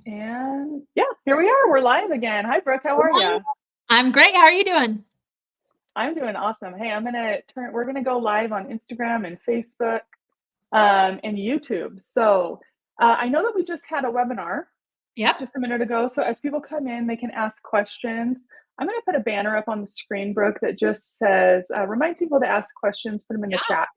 And yeah, here we are. We're live again. Hi, Brooke. How are you? I'm great. How are you doing? I'm doing awesome. Hey, we're gonna go live on Instagram and Facebook, and YouTube. So I know that we just had a webinar Yep. just a minute ago. So as people come in, they can ask questions. I'm gonna put a banner up on the screen, Brooke, that just says, reminds people to ask questions, put them in the chat.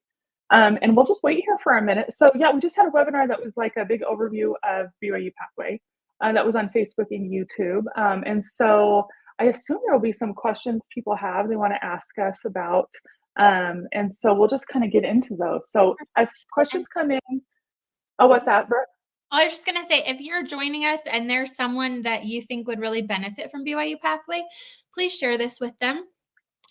And we'll just wait here for a minute. So yeah, we just had a webinar that was like a big overview of BYU-Pathway that was on Facebook and YouTube. And so I assume there will be some questions people have they want to ask us about. And so we'll just kind of get into those. So as questions come in, oh, what's that, Brooke? I was just going to say, if you're joining us and there's someone that you think would really benefit from BYU Pathway, please share this with them.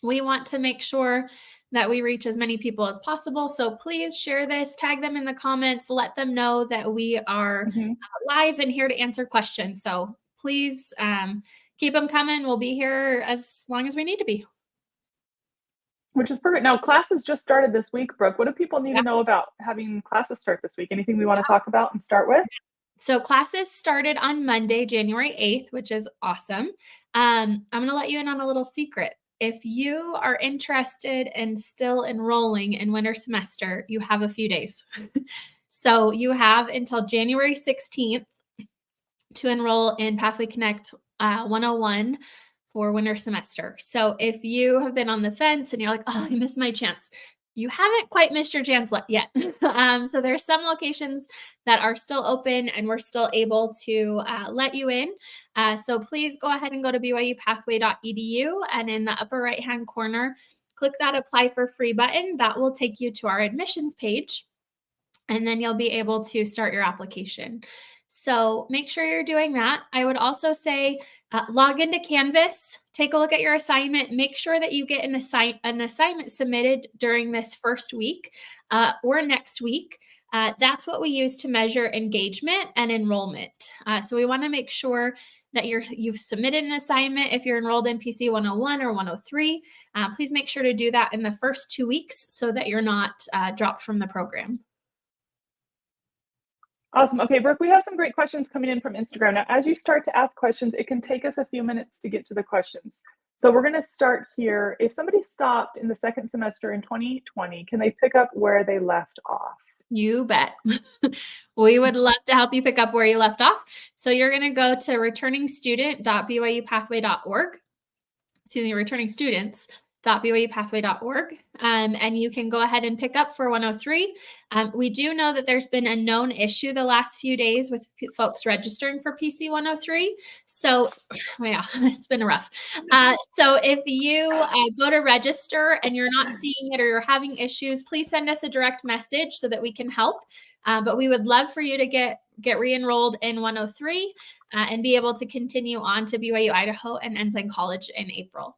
We want to make sure that we reach as many people as possible. So please share this, tag them in the comments, let them know that we are live and here to answer questions. So please keep them coming. We'll be here as long as we need to be. Which is perfect. Now, classes just started this week, Brooke. What do people need to know about having classes start this week? Anything we want to talk about and start with? So classes started on Monday, January 8th, which is awesome. I'm going to let you in on a little secret. If you are interested in still enrolling in winter semester, you have a few days. So you have until January 16th to enroll in Pathway Connect 101 for winter semester. So if you have been on the fence and you're like, oh, I missed my chance, you haven't quite missed your chance yet. So there's some locations that are still open and we're still able to let you in. So please go ahead and go to BYU-Pathway.edu, and in the upper right-hand corner, click that apply for free button. That will take you to our admissions page, and then you'll be able to start your application. So make sure you're doing that. I would also say log into Canvas, take a look at your assignment, make sure that you get an assignment submitted during this first week or next week. That's what we use to measure engagement and enrollment. So we want to make sure that you've submitted an assignment. If you're enrolled in PC 101 or 103, please make sure to do that in the first 2 weeks so that you're not dropped from the program. Awesome. Okay, Brooke, we have some great questions coming in from Instagram. Now, as you start to ask questions, it can take us a few minutes to get to the questions. So we're going to start here. If somebody stopped in the second semester in 2020, can they pick up where they left off? You bet. We would love to help you pick up where you left off. So you're going to go to returningstudent.byupathway.org, to the returning students.byupathway.org, and you can go ahead and pick up for 103. We do know that there's been a known issue the last few days with folks registering for PC 103. So yeah, it's been rough. So if you go to register and you're not seeing it or you're having issues, please send us a direct message so that we can help. But we would love for you to get re-enrolled in 103 and be able to continue on to BYU Idaho and Ensign College in April.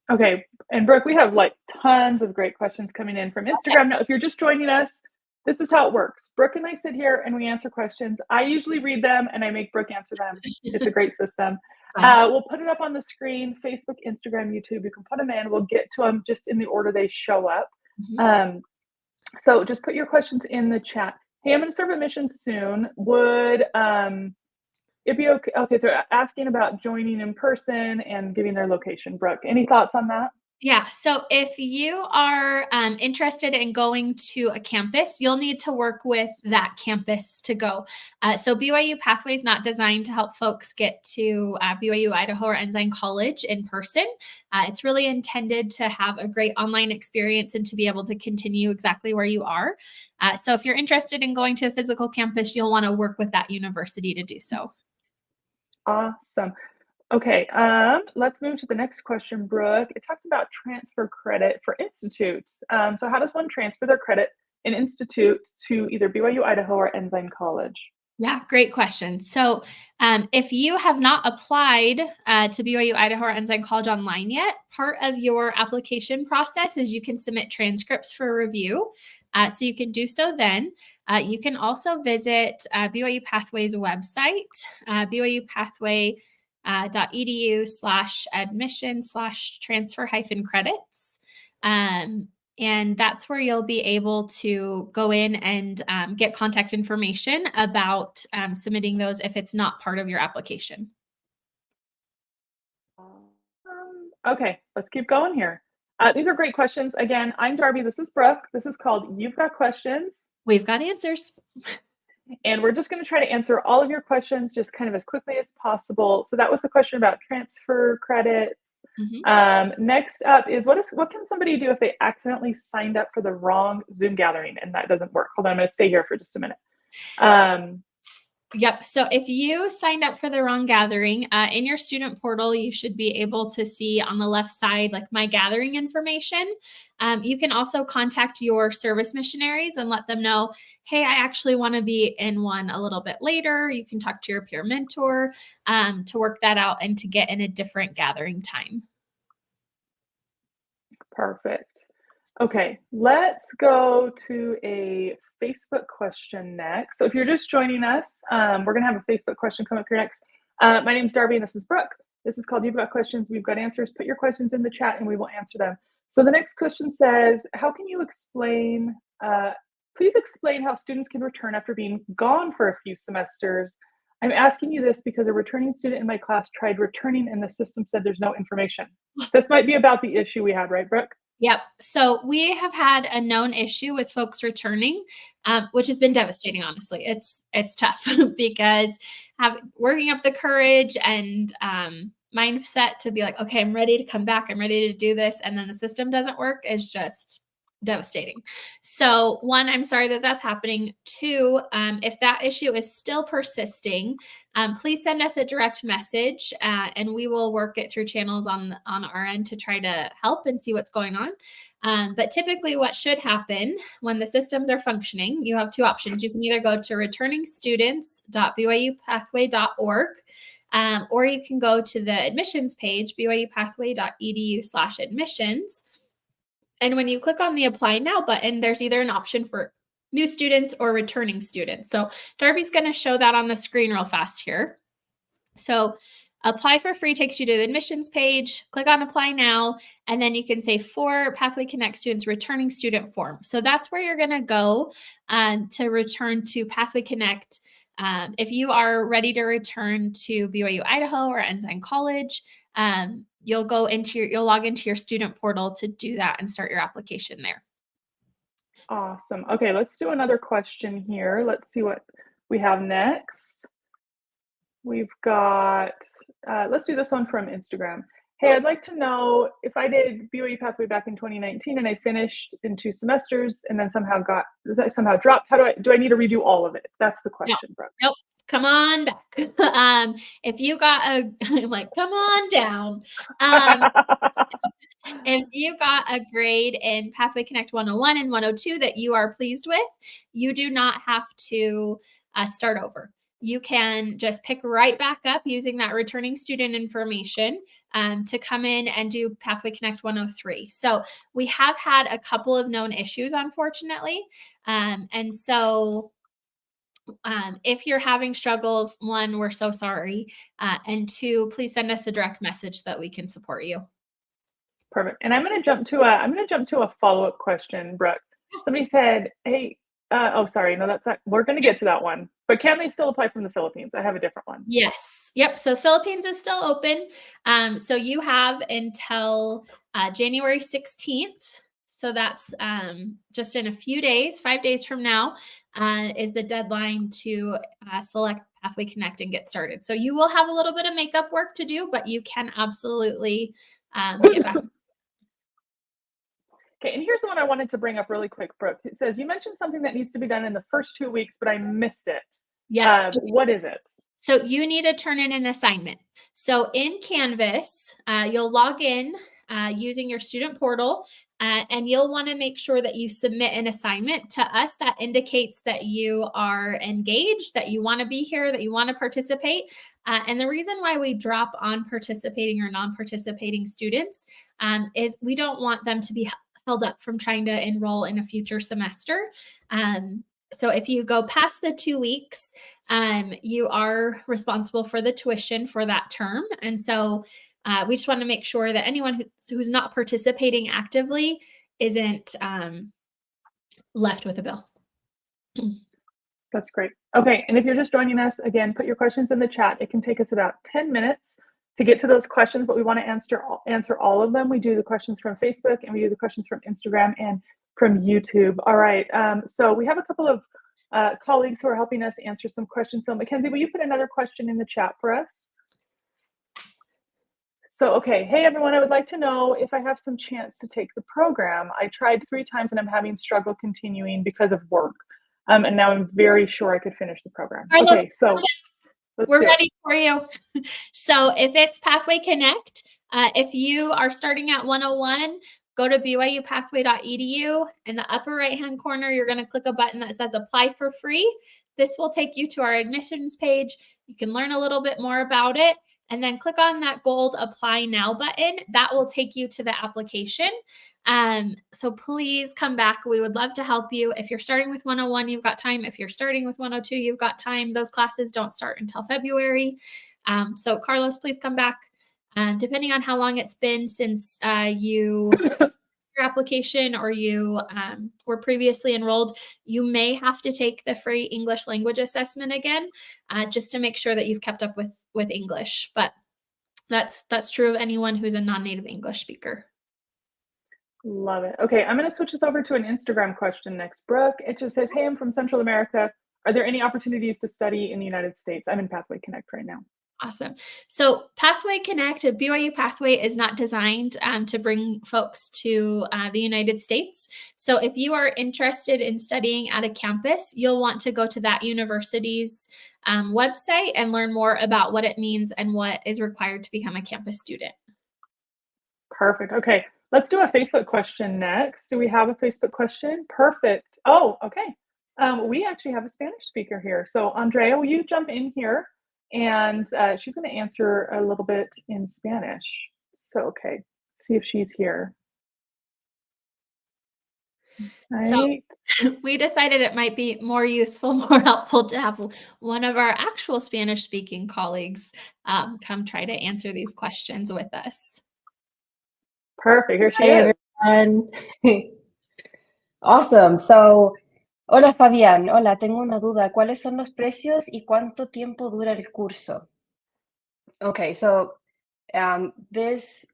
Okay, and Brooke, we have like tons of great questions coming in from Instagram. Now, if you're just joining us, this is how it works. Brooke and I sit here and we answer questions. I usually read them and I make Brooke answer them. It's a great system. We'll put it up on the screen, Facebook, Instagram, YouTube. You can put them in. We'll get to them just in the order they show up. So just put your questions in the chat. Hey, I'm going to start admissions soon. Would it'd be okay? Okay, so asking about joining in person and giving their location. Brooke, any thoughts on that? Yeah. So if you are interested in going to a campus, you'll need to work with that campus to go. So BYU Pathway is not designed to help folks get to BYU, Idaho, or Ensign College in person. It's really intended to have a great online experience and to be able to continue exactly where you are. So if you're interested in going to a physical campus, you'll want to work with that university to do so. Awesome. Okay, let's move to the next question, Brooke. It talks about transfer credit for institutes. So how does one transfer their credit in institute to either BYU Idaho or Ensign College? Yeah, great question. So if you have not applied to BYU Idaho or Ensign College online yet, part of your application process is you can submit transcripts for review. So you can do so then. You can also visit BYU Pathway's website, BYU-Pathway.edu/admission/transfer-credits. And that's where you'll be able to go in and get contact information about submitting those if it's not part of your application. Okay, let's keep going here. These are great questions. Again, I'm Darby. This is Brooke. This is called You've Got Questions. We've got answers. And we're just going to try to answer all of your questions just kind of as quickly as possible. So that was the question about transfer credits. Next up is what can somebody do if they accidentally signed up for the wrong Zoom gathering and that doesn't work? Hold on, I'm going to stay here for just a minute. Yep. So if you signed up for the wrong gathering, in your student portal, you should be able to see on the left side, like my gathering information. You can also contact your service missionaries and let them know, hey, I actually want to be in one a little bit later. You can talk to your peer mentor to work that out and to get in a different gathering time. Perfect. Okay, let's go to a Facebook question next. So if you're just joining us, we're going to have a Facebook question come up here next. My name's Darby and this is Brooke. This is called You've Got Questions, We've Got Answers. Put your questions in the chat and we will answer them. So the next question says, how can you explain, please explain how students can return after being gone for a few semesters. I'm asking you this because a returning student in my class tried returning and the system said there's no information. This might be about the issue we had, right, Brooke? Yep. So we have had a known issue with folks returning, which has been devastating. Honestly, it's tough because working up the courage and mindset to be like, okay, I'm ready to come back. I'm ready to do this, and then the system doesn't work is just devastating. So one, I'm sorry that that's happening. Two, if that issue is still persisting, please send us a direct message and we will work it through channels on our end to try to help and see what's going on. But typically what should happen when the systems are functioning, you have two options. You can either go to returningstudents.BYU-Pathway.org or you can go to the admissions page, BYU-Pathway.edu/admissions. And when you click on the Apply Now button, there's either an option for new students or returning students. So Darby's going to show that on the screen real fast here. So Apply for free takes you to the admissions page. Click on Apply Now, and then you can say for Pathway Connect students, returning student form. So that's where you're going to go to return to Pathway Connect. If you are ready to return to BYU Idaho or Ensign College, you'll log into your student portal to do that and start your application there. Awesome. Okay, let's do another question here. Let's see what we have next. We've got, let's do this one from Instagram. Hey, I'd like to know if I did BYU Pathway back in 2019 and I finished in 2 semesters and then somehow dropped, do I need to redo all of it? That's the question, Brooke. Nope. Come on back. If you got I'm like, come on down. If you got a grade in Pathway Connect 101 and 102 that you are pleased with, you do not have to start over. You can just pick right back up using that returning student information to come in and do Pathway Connect 103. So we have had a couple of known issues, unfortunately. And so if you're having struggles, one, we're so sorry. And two, please send us a direct message so that we can support you. Perfect. And I'm going to jump to a follow-up question, Brooke. Somebody said, hey, oh, sorry. No, that's not, we're going to get to that one, but can they still apply from the Philippines? I have a different one. Yes. Yep. So Philippines is still open. So you have until January 16th. So that's just in a few days, 5 days from now, is the deadline to select Pathway Connect and get started. So you will have a little bit of makeup work to do, but you can absolutely get back. Okay, and here's the one I wanted to bring up really quick, Brooke. It says, you mentioned something that needs to be done in the first 2 weeks, but I missed it. Yes. What is it? So you need to turn in an assignment. So in Canvas, you'll log in using your student portal, and you'll want to make sure that you submit an assignment to us that indicates that you are engaged, that you want to be here, that you want to participate. And the reason why we drop on participating or non-participating students is we don't want them to be held up from trying to enroll in a future semester. So if you go past the 2 weeks, you are responsible for the tuition for that term. And so we just want to make sure that anyone who's not participating actively isn't left with a bill. That's great. Okay, and if you're just joining us, again, put your questions in the chat. It can take us about 10 minutes to get to those questions, but we want to answer all of them. We do the questions from Facebook, and we do the questions from Instagram and from YouTube. All right, so we have a couple of colleagues who are helping us answer some questions. So Mackenzie, will you put another question in the chat for us? So, okay, hey everyone, I would like to know if I have some chance to take the program. I tried 3 times and I'm having struggle continuing because of work. And now I'm very sure I could finish the program. Carlos, okay, so we're ready for you. So if it's Pathway Connect, if you are starting at 101, go to BYU-Pathway.edu. In the upper right-hand corner, you're going to click a button that says Apply for Free. This will take you to our admissions page. You can learn a little bit more about it, and then click on that gold Apply Now button. That will take you to the application. So please come back. We would love to help you. If you're starting with 101, you've got time. If you're starting with 102, you've got time. Those classes don't start until February. So Carlos, please come back. Depending on how long it's been since you your application or you were previously enrolled, you may have to take the free English language assessment again, just to make sure that you've kept up with English. But that's true of anyone who's a non-native English speaker. Love it. Okay, I'm going to switch this over to an Instagram question next. Brooke, it just says, hey, I'm from Central America. Are there any opportunities to study in the United States? I'm in Pathway Connect right now. Awesome. So Pathway Connect, BYU Pathway is not designed to bring folks to the United States. So if you are interested in studying at a campus, you'll want to go to that university's website and learn more about what it means and what is required to become a campus student. Perfect. Okay, let's do a Facebook question next. Do we have a Facebook question? Perfect. Oh, okay. We actually have a Spanish speaker here. So Andrea, will you jump in here? And she's going to answer a little bit in Spanish. So, okay, see if she's here. Right. So we decided it might be more useful, more helpful to have one of our actual Spanish-speaking colleagues come try to answer these questions with us. Perfect. Here she Hi, is. everyone. Awesome. So, hola Fabián. Hola, tengo una duda. ¿Cuáles son los precios y cuánto tiempo dura el curso? Okay, so this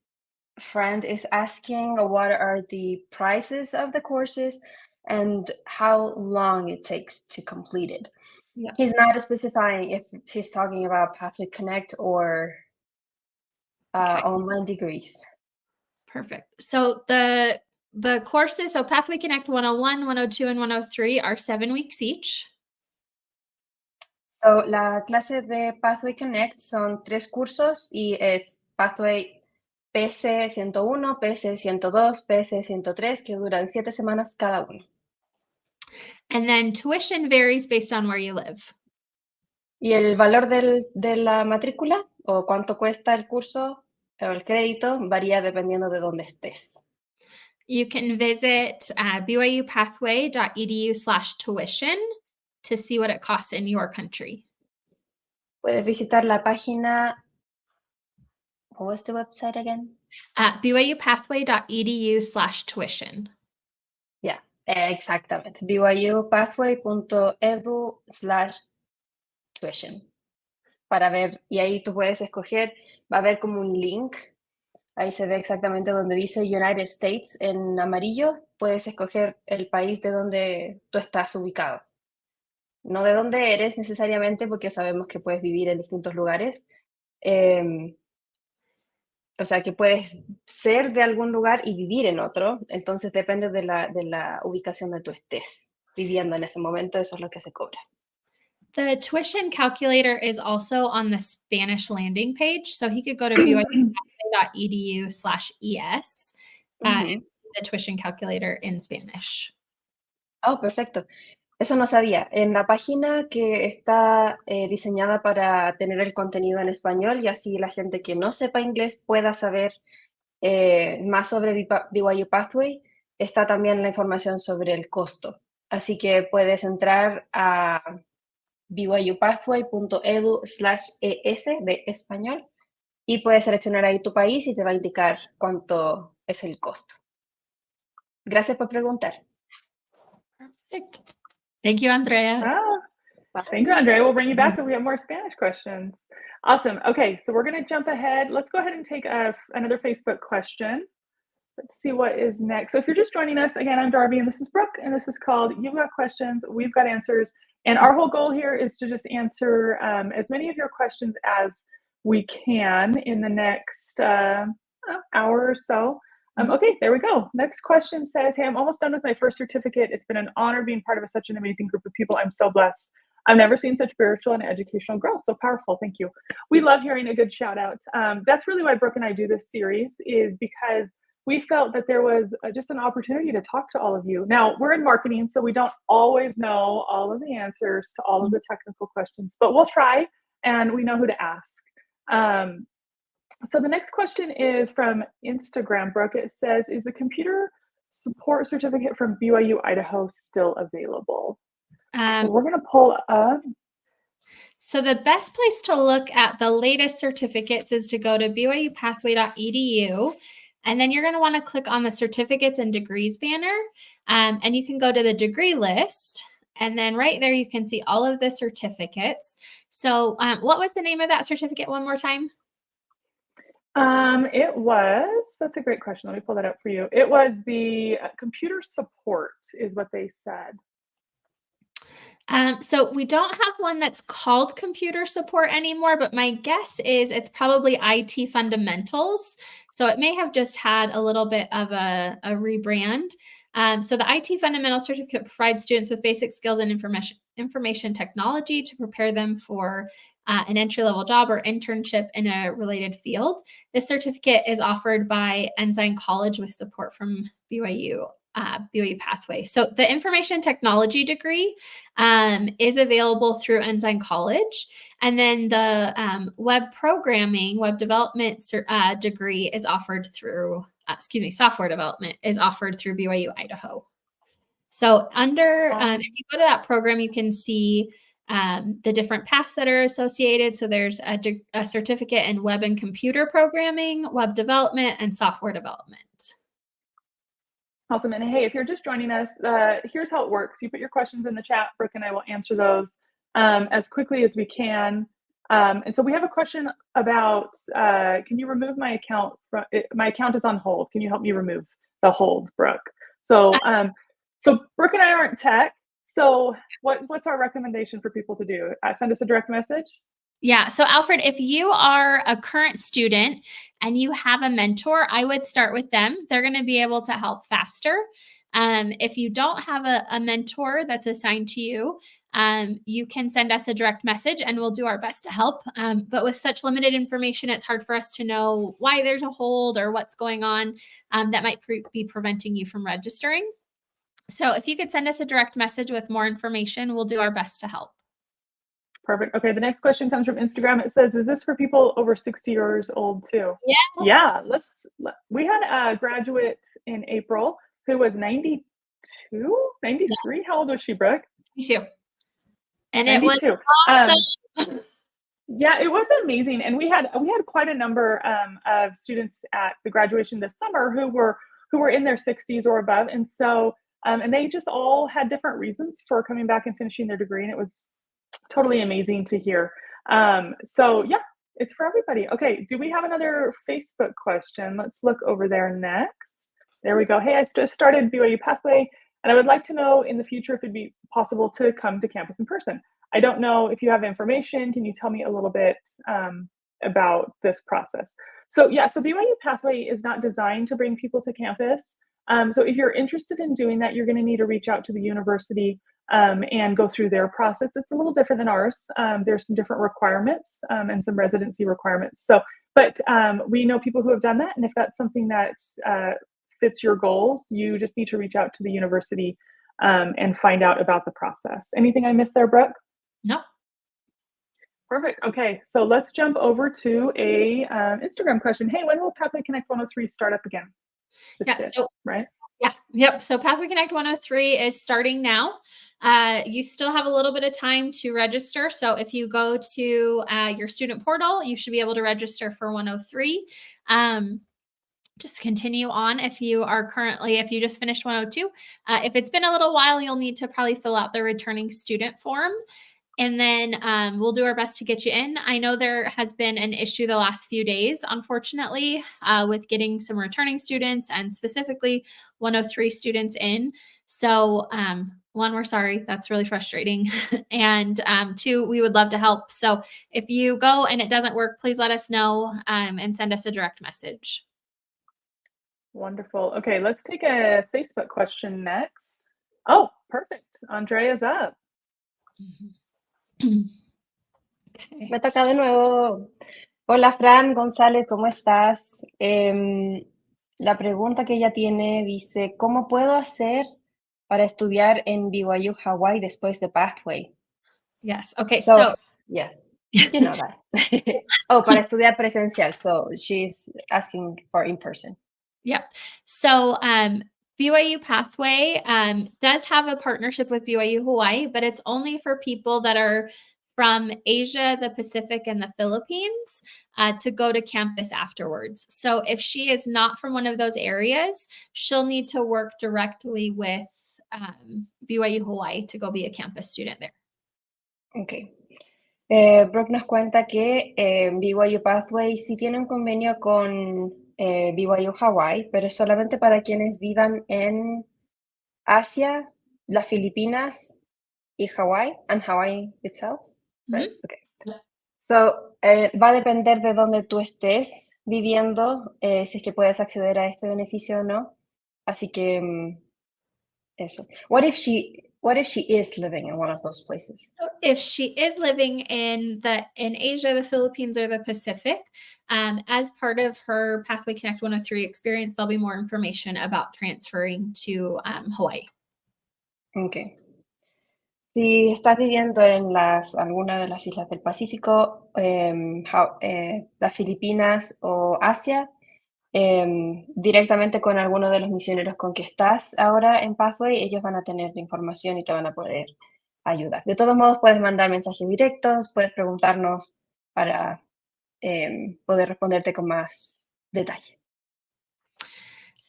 friend is asking what are the prices of the courses and how long it takes to complete it. Yeah. He's not specifying if he's talking about Pathway Connect or online degrees. Perfect. So the courses, so Pathway Connect 101, 102, and 103 are 7 weeks each. So, la clase de Pathway Connect son 3 cursos y es Pathway PS 101, PS 102, PS 103, que duran 7 semanas cada uno. And then tuition varies based on where you live. Y el valor de la matrícula o cuánto cuesta el curso o el crédito varía dependiendo de dónde estés. You can visit byupathway.edu/tuition to see what it costs in your country. Puedes visitar la página. What was the website again? byupathway.edu/tuition. Yeah, exactamente. byupathway.edu/tuition. Para ver, y ahí tú puedes escoger, va a haber como un link. Ahí se ve exactamente donde dice United States en amarillo. Puedes escoger el país de donde tú estás ubicado. No de dónde eres necesariamente, porque sabemos que puedes vivir en distintos lugares. O sea, que puedes ser de algún lugar y vivir en otro. Entonces depende de la ubicación donde tú estés viviendo en ese momento. Eso es lo que se cobra. The tuition calculator is also on the Spanish landing page. So he could go to byupathway.edu/es and see the tuition calculator in Spanish. Oh, perfecto. Eso no sabía. En la página que está diseñada para tener el contenido en español y así la gente que no sepa inglés pueda saber más sobre BYU Pathway, está también la información sobre el costo. Así que puedes entrar a byupathway.edu/es de español y puedes seleccionar ahí tu país y te va a indicar cuánto es el costo. Gracias por preguntar. Perfect. Thank you, Andrea. Thank you, Andrea. We'll bring you back if we have more Spanish questions. Awesome. Okay, so we're going to jump ahead. Let's go ahead and take another Facebook question. Let's see what is next. So if you're just joining us, again, I'm Darby and this is Brooke, and this is called You've Got Questions, We've Got Answers. And our whole goal here is to just answer as many of your questions as we can in the next hour or so. Okay, there we go. Next question says, hey, I'm almost done with my first certificate. It's been an honor being part of such an amazing group of people. I'm so blessed. I've never seen such spiritual and educational growth. So powerful. Thank you. We love hearing a good shout out. That's really why Brooke and I do this series, is because we felt that there was just an opportunity to talk to all of you. Now, we're in marketing, so we don't always know all of the answers to all of the technical questions, but we'll try, and we know who to ask. So the next question is from Instagram, Brooke. It says, is the computer support certificate from BYU Idaho still available? So we're going to pull up. So the best place to look at the latest certificates is to go to BYU-Pathway.edu. And then you're going to want to click on the certificates and degrees banner. And you can go to the degree list. And then right there, you can see all of the certificates. So what was the name of that certificate one more time? That's a great question. Let me pull that up for you. It was the computer support is what they said. So we don't have one that's called computer support anymore, but my guess is it's probably IT fundamentals. So it may have just had a little bit of a rebrand. So the IT fundamentals certificate provides students with basic skills and information technology to prepare them for an entry-level job or internship in a related field. This certificate is offered by Ensign College with support from BYU-Pathway. So the information technology degree is available through Ensign College. And then the web programming, web development degree is offered through, software development is offered through BYU Idaho. So if you go to that program, you can see the different paths that are associated. So there's a certificate in web and computer programming, web development, and software development. Awesome. And hey, if you're just joining us, here's how it works. You put your questions in the chat. Brooke and I will answer those as quickly as we can. And so we have a question about, can you remove my account? My account is on hold. Can you help me remove the hold, Brooke? So, so Brooke and I aren't tech. So what's our recommendation for people to do? Send us a direct message? Yeah. So Alfred, if you are a current student and you have a mentor, I would start with them. They're going to be able to help faster. If you don't have a mentor that's assigned to you, you can send us a direct message and we'll do our best to help. But with such limited information, it's hard for us to know why there's a hold or what's going on that might be preventing you from registering. So if you could send us a direct message with more information, we'll do our best to help. Perfect. Okay, the next question comes from Instagram. It says, is this for people over 60 years old too? Yes. Yeah, we had a graduate in April who was 92, 93. Yeah. How old was she, Brooke? 92. And 92. It was awesome. Yeah, it was amazing. And we had quite a number of students at the graduation this summer who were in their 60s or above. And so, and they just all had different reasons for coming back and finishing their degree. And it was totally amazing to hear. So yeah, it's for everybody. Okay, do we have another Facebook question? Let's look over there next. There we go. Hey, I just started BYU Pathway, and I would like to know in the future if it'd be possible to come to campus in person. I don't know if you have information. Can you tell me a little bit about this process? So yeah, so BYU Pathway is not designed to bring people to campus. So if you're interested in doing that, you're going to need to reach out to the university and go through their process. It's a little different than ours. There's some different requirements and some residency requirements. So, but we know people who have done that. And if that's something that fits your goals, you just need to reach out to the university and find out about the process. Anything I missed there, Brooke? No. Perfect. Okay, so let's jump over to a Instagram question. Hey, when will Pathway Connect 103 start up again? Right? Yeah. Yep. So Pathway Connect 103 is starting now. You still have a little bit of time to register. So if you go to your student portal, you should be able to register for 103. just continue on if you just finished 102. If it's been a little while, you'll need to probably fill out the returning student form. And then we'll do our best to get you in. I know there has been an issue the last few days, unfortunately, with getting some returning students and specifically 103 students in. So one, we're sorry. That's really frustrating. And two, we would love to help. So if you go and it doesn't work, please let us know and send us a direct message. Wonderful. Okay, let's take a Facebook question next. Oh, perfect. Andrea's up. Okay. Me toca de nuevo. Hola Fran González, ¿cómo estás? La pregunta que ella tiene dice, ¿cómo puedo hacer para estudiar en BYU Hawaii después de Pathway? Yes. Okay. So, yeah, you know that. Oh, para estudiar presencial. So she's asking for in person. Yep. So BYU-Pathway does have a partnership with BYU Hawaii, but it's only for people that are from Asia, the Pacific, and the Philippines to go to campus afterwards. So if she is not from one of those areas, she'll need to work directly with BYU Hawaii to go be a campus student there. Okay. Brooke nos cuenta que BYU Pathway sí tiene un convenio con BYU Hawaii, pero es solamente para quienes vivan en Asia, las Filipinas y Hawaii, and Hawaii itself, right? Okay. So, va a depender de dónde tú estés viviendo, si es que puedes acceder a este beneficio o no. Así que eso. What if she is living in one of those places? If she is living in Asia, the Philippines, or the Pacific, as part of her Pathway Connect 103 experience, there'll be more information about transferring to Hawaii. Okay. Si estás viviendo en alguna de las islas del Pacífico, las Filipinas o Asia, directamente con alguno de los misioneros con que estás ahora en Pathway, ellos van a tener la información y te van a poder ayudar. De todos modos, puedes mandar mensajes directos, puedes preguntarnos para poder responderte con más detalle.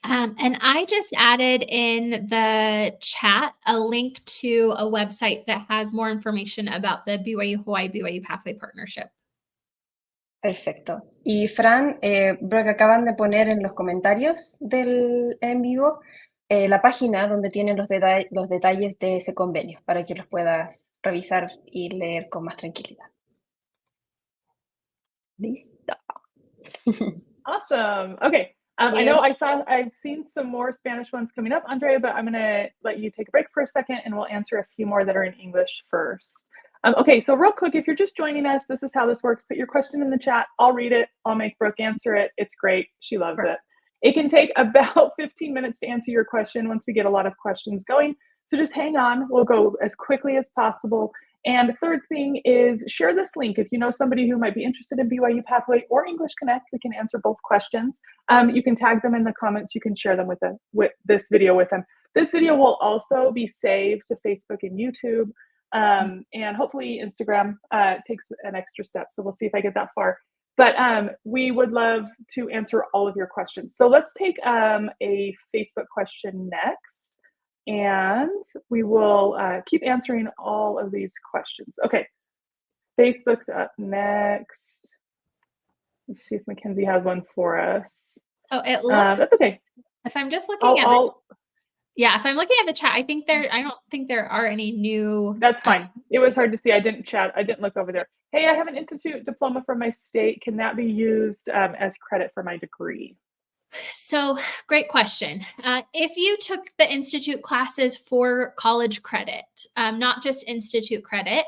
And I just added in the chat a link to a website that has more information about the BYU Hawaii BYU Pathway partnership. Perfecto. Y Fran, Brooke, acaban de poner en los comentarios del en vivo la página donde tienen los detalles de ese convenio para que los puedas revisar y leer con más tranquilidad. Listo. Awesome. Okay. I know I've seen some more Spanish ones coming up, Andrea, but I'm going to let you take a break for a second and we'll answer a few more that are in English first. Okay, so real quick, if you're just joining us, this is how this works. Put your question in the chat. I'll read it. I'll make Brooke answer it. It's great. She loves it. It can take about 15 minutes to answer your question once we get a lot of questions going. So just hang on. We'll go as quickly as possible. And the third thing is share this link. If you know somebody who might be interested in BYU Pathway or English Connect, we can answer both questions. You can tag them in the comments. You can share them with this video with them. This video will also be saved to Facebook and YouTube. And hopefully Instagram takes an extra step. So we'll see if I get that far. But we would love to answer all of your questions. So let's take a Facebook question next. And we will keep answering all of these questions. Okay, Facebook's up next. Let's see if Mackenzie has one for us. So it looks, that's okay. If I'm just looking at it. Yeah, if I'm looking at the chat, I don't think there are any new. That's fine. It was hard to see. I didn't look over there. Hey, I have an institute diploma from my state. Can that be used as credit for my degree? So great question. If you took the institute classes for college credit, not just institute credit,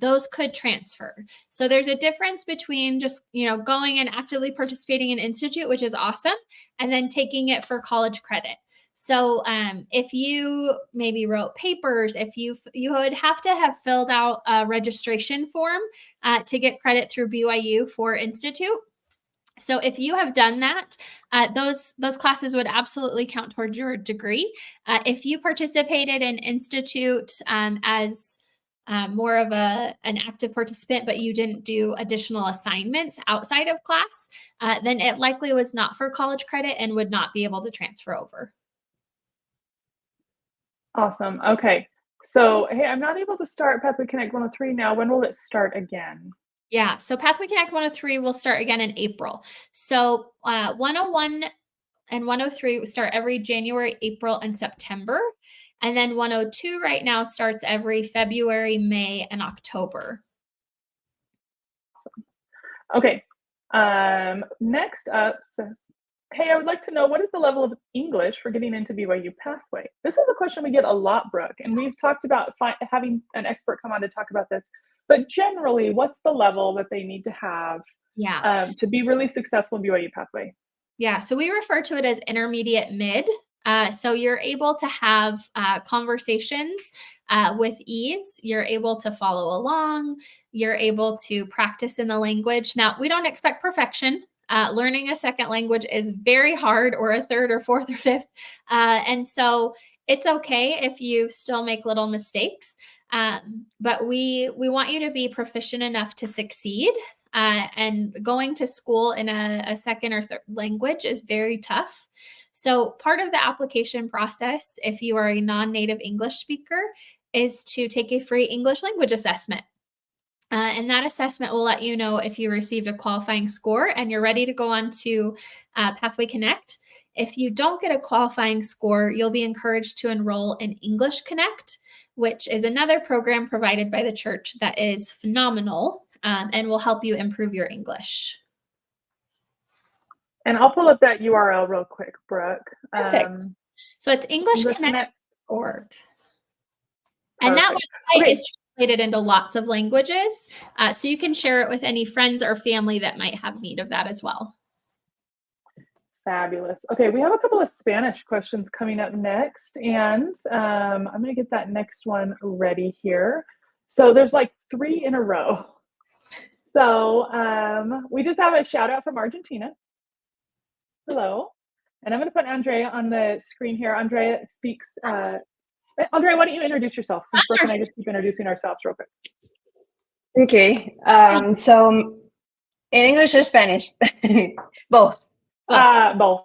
those could transfer. So there's a difference between just, going and actively participating in institute, which is awesome, and then taking it for college credit. So if you maybe wrote papers, if you would have to have filled out a registration form to get credit through BYU for institute. So if you have done that, those classes would absolutely count towards your degree. If you participated in institute as more of an active participant, but you didn't do additional assignments outside of class, then it likely was not for college credit and would not be able to transfer over. Awesome. Okay. So, hey, I'm not able to start Pathway Connect 103 now. When will it start again? Yeah, so Pathway Connect 103 will start again in April. So 101 and 103 start every January, April, and September. And then 102 right now starts every February, May, and October. Okay. Next up says, hey, I would like to know, what is the level of English for getting into BYU Pathway? This is a question we get a lot, Brooke, and we've talked about having an expert come on to talk about this. But generally, what's the level that they need to have to be really successful in BYU Pathway? Yeah, so we refer to it as intermediate mid. So you're able to have conversations with ease. You're able to follow along. You're able to practice in the language. Now, we don't expect perfection. Learning a second language is very hard, or a third or fourth or fifth. And so it's okay if you still make little mistakes. But we want you to be proficient enough to succeed. And going to school in a second or third language is very tough. So part of the application process, if you are a non-native English speaker, is to take a free English language assessment. And that assessment will let you know if you received a qualifying score and you're ready to go on to Pathway Connect. If you don't get a qualifying score, you'll be encouraged to enroll in English Connect, which is another program provided by the church that is phenomenal and will help you improve your English. And I'll pull up that URL real quick, Brooke. Perfect. So it's EnglishConnect.org. And that website is translated into lots of languages, so you can share it with any friends or family that might have need of that as well. Fabulous. Okay, we have a couple of Spanish questions coming up next, and I'm going to get that next one ready here. So there's like 3 in a row. So we just have a shout out from Argentina. Hello. And I'm going to put Andrea on the screen here. Andrea speaks. Andrea, why don't you introduce yourself? Since Brooke and I just keep introducing ourselves real quick. Okay. So in English or Spanish? Both. Both.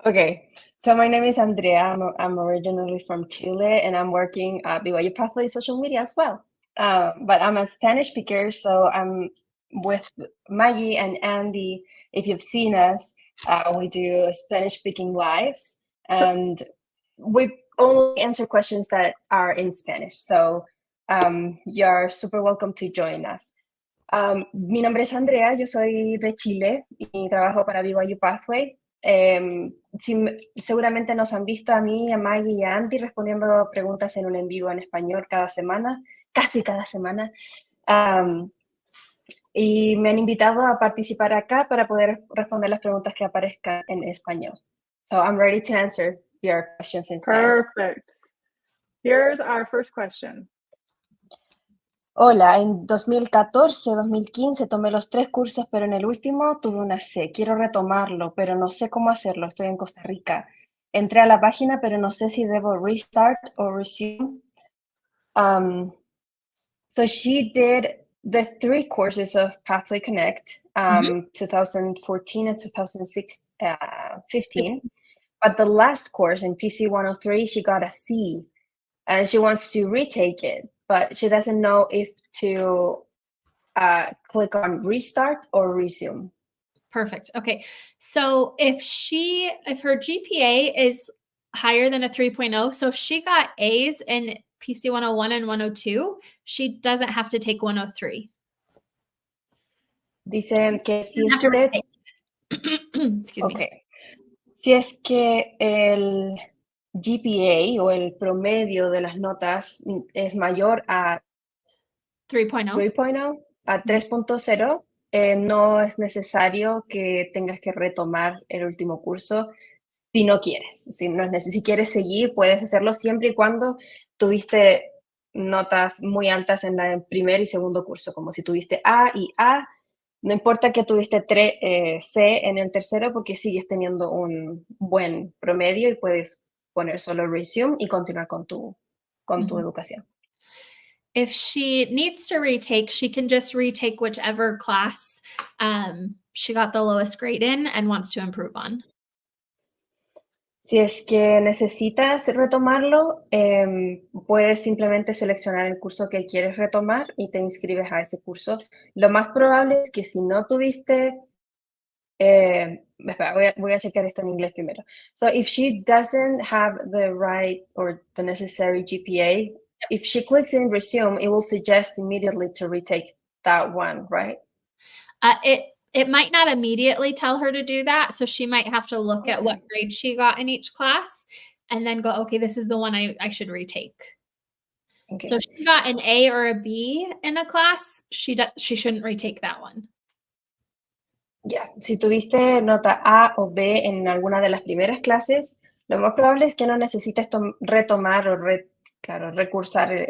Okay. So my name is Andrea. I'm originally from Chile, and I'm working at BYU Pathway social media as well. But I'm a Spanish speaker, so I'm with Maggie and Andy. If you've seen us, we do Spanish speaking lives, and we only answer questions that are in Spanish. So you're super welcome to join us. Mi nombre es Andrea, yo soy de Chile y trabajo para BYU Pathway. Seguramente nos han visto a mí, a Maggie y a Andy respondiendo preguntas en un en vivo en español cada semana, casi cada semana. Y me han invitado a participar acá para poder responder las preguntas que aparezcan en español. So I'm ready to answer your questions in Spanish. Perfect. Here's our first question. Hola, en 2014-2015 tomé los 3 cursos, pero en el último tuve una C. Quiero retomarlo, pero no sé cómo hacerlo. Estoy en Costa Rica. Entré a la página, pero no sé si debo restart o resume. So she did the 3 courses of Pathway Connect, 2014 and 2015. But the last course in PC 103, she got a C, and she wants to retake it, but she doesn't know if to click on restart or resume. Perfect. Okay. So if her GPA is higher than a 3.0, so if she got A's in PC 101 and 102, she doesn't have to take 103. Dicen que si usted... Excuse me. Okay. Si es que el GPA o el promedio de las notas es mayor a 3.0, a 3.0, no es necesario que tengas que retomar el último curso si no quieres. Si quieres seguir, puedes hacerlo siempre y cuando tuviste notas muy altas en el primer y segundo curso, como si tuviste A y A. No importa que tuviste C en el tercero, porque sigues teniendo un buen promedio y puedes poner solo resume y continuar con tu educación. If she needs to retake, she can just retake whichever class she got the lowest grade in and wants to improve on. Si es que necesitas retomarlo, puedes simplemente seleccionar el curso que quieres retomar y te inscribes a ese curso. Lo más probable es que si no tuviste, espera, voy a checar esto en inglés primero. So if she doesn't have the right or the necessary GPA, if she clicks in resume, it will suggest immediately to retake that one, right? It might not immediately tell her to do that, so she might have to look at what grade she got in each class and then go, okay, this is the one I should retake. Okay. So if she got an A or a B in a class, she shouldn't retake that one. Ya, si tuviste nota A o B en alguna de las primeras clases, lo más probable es que no necesites retomar o recursar el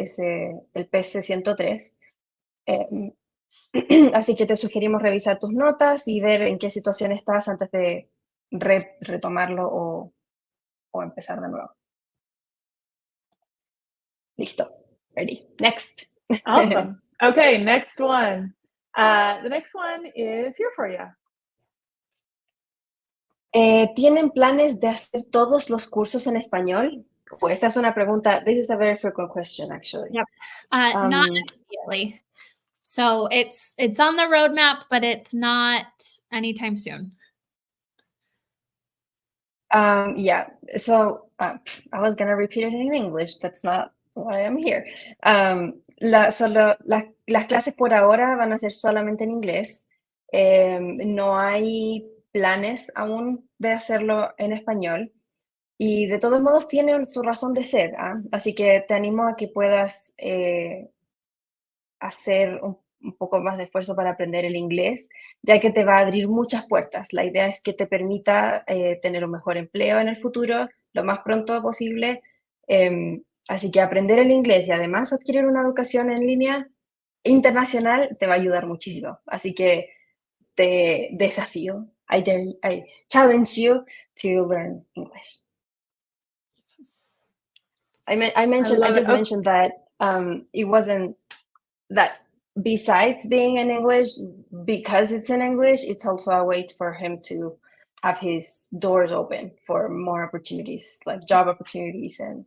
PC-103. Así que te sugerimos revisar tus notas y ver en qué situación estás antes de retomarlo o empezar de nuevo. Listo. Ready. Next. Awesome. Okay, next one. The next one is here for you. ¿Tienen planes de hacer todos los cursos en español? Esta es una pregunta. This is a very frequent question, actually. Yep. Not immediately. So it's on the roadmap, but it's not anytime soon. Yeah. So I was gonna repeat it in English. That's not why I'm here. Las clases por ahora van a ser solamente en inglés. No hay planes aún de hacerlo en español. Y de todos modos tiene su razón de ser, ¿ah? Así que te animo a que puedas hacer un poco más de esfuerzo para aprender el inglés, ya que te va a abrir muchas puertas. La idea es que te permita tener un mejor empleo en el futuro, lo más pronto posible. Así que aprender el inglés y además adquirir una educación en línea internacional te va a ayudar muchísimo. Así que te desafío, I challenge you to learn English. I just mentioned that it wasn't that besides being in English, because it's in English, it's also a way for him to have his doors open for more opportunities, like job opportunities and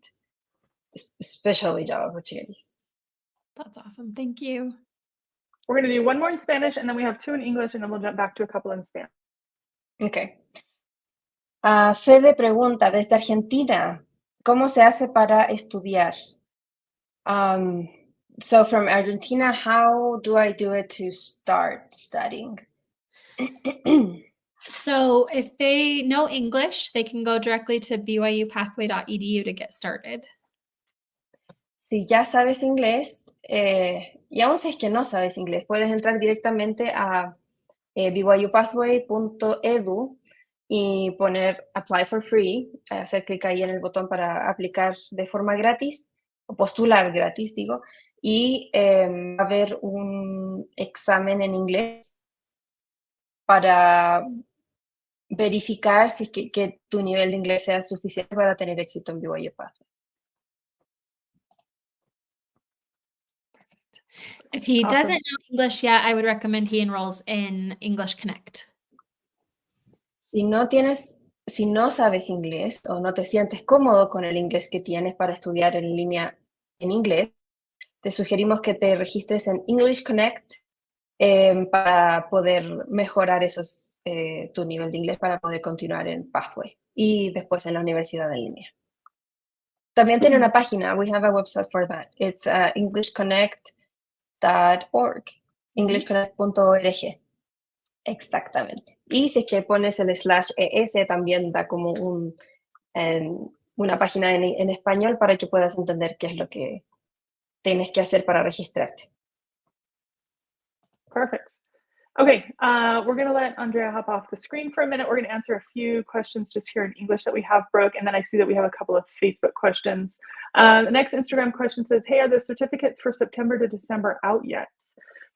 especially job opportunities. That's awesome. Thank you. We're going to do one more in Spanish, and then we have two in English, and then we'll jump back to a couple in Spanish. Okay. Fede pregunta desde Argentina, ¿cómo se hace para estudiar? So from Argentina, how do I do it to start studying? So if they know English, they can go directly to BYU-Pathway.edu to get started. Si ya sabes inglés, y aún si es que no sabes inglés, puedes entrar directamente a BYU-Pathway.edu y poner Apply for Free, hacer clic ahí en el botón para aplicar de forma gratis, o postular gratis, digo, y va a haber un examen en inglés para verificar si es que tu nivel de inglés sea suficiente para tener éxito en BYU Pathway. If he Awesome. doesn't know English yet, I would recommend he enrolls in English Connect. Si no sabes inglés o no te sientes cómodo con el inglés que tienes para estudiar en línea en inglés, te sugerimos que te registres en English Connect para poder mejorar tu nivel de inglés para poder continuar en Pathway y después en la universidad en línea. También tiene una página, we have a website for that. It's englishconnect.org, englishconnect.org. Exactamente. Y si es que pones el /ES, también da como una página en español para que puedas entender qué es lo que tienes que hacer para registrarte. Perfect. Okay, we're going to let Andrea hop off the screen for a minute. We're going to answer a few questions just here in English that we have, Brooke, and then I see that we have a couple of Facebook questions. The next Instagram question says, hey, are the certificates for September to December out yet?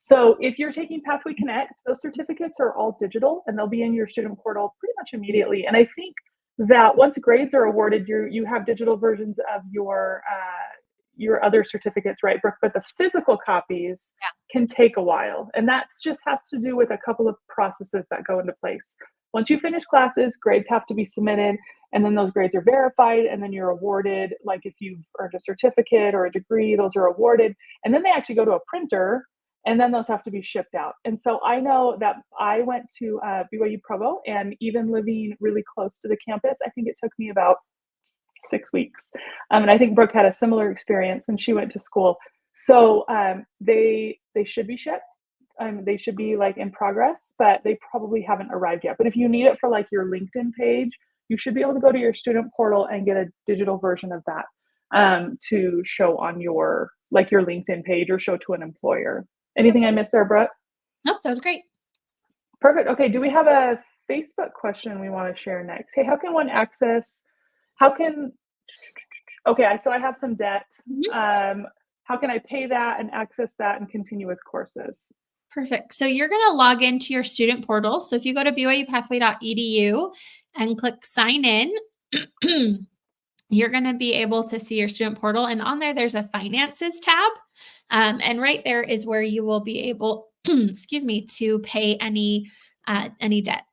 So if you're taking Pathway Connect, those certificates are all digital and they'll be in your student portal pretty much immediately. And I think that once grades are awarded, you have digital versions of your your other certificates, right, Brooke? But the physical copies can take a while. And that's just has to do with a couple of processes that go into place. Once you finish classes, grades have to be submitted, and then those grades are verified, and then you're awarded, like if you've earned a certificate or a degree, those are awarded. And then they actually go to a printer, and then those have to be shipped out. And so I know that I went to BYU Provo, and even living really close to the campus, I think it took me about 6 weeks. And I think Brooke had a similar experience when she went to school. So they should be shipped. They should be like in progress, but they probably haven't arrived yet. But if you need it for like your LinkedIn page, you should be able to go to your student portal and get a digital version of that to show on your LinkedIn page or show to an employer. Anything I missed there, Brooke? Nope, that was great. Perfect. Okay, do we have a Facebook question we want to share next? Hey, how can one access, okay, so I have some debt. How can I pay that and access that and continue with courses? Perfect. So you're going to log into your student portal. So if you go to BYU-Pathway.edu and click sign in, you're going to be able to see your student portal. And on there, there's a finances tab. And right there is where you will be able, excuse me, to pay any debt.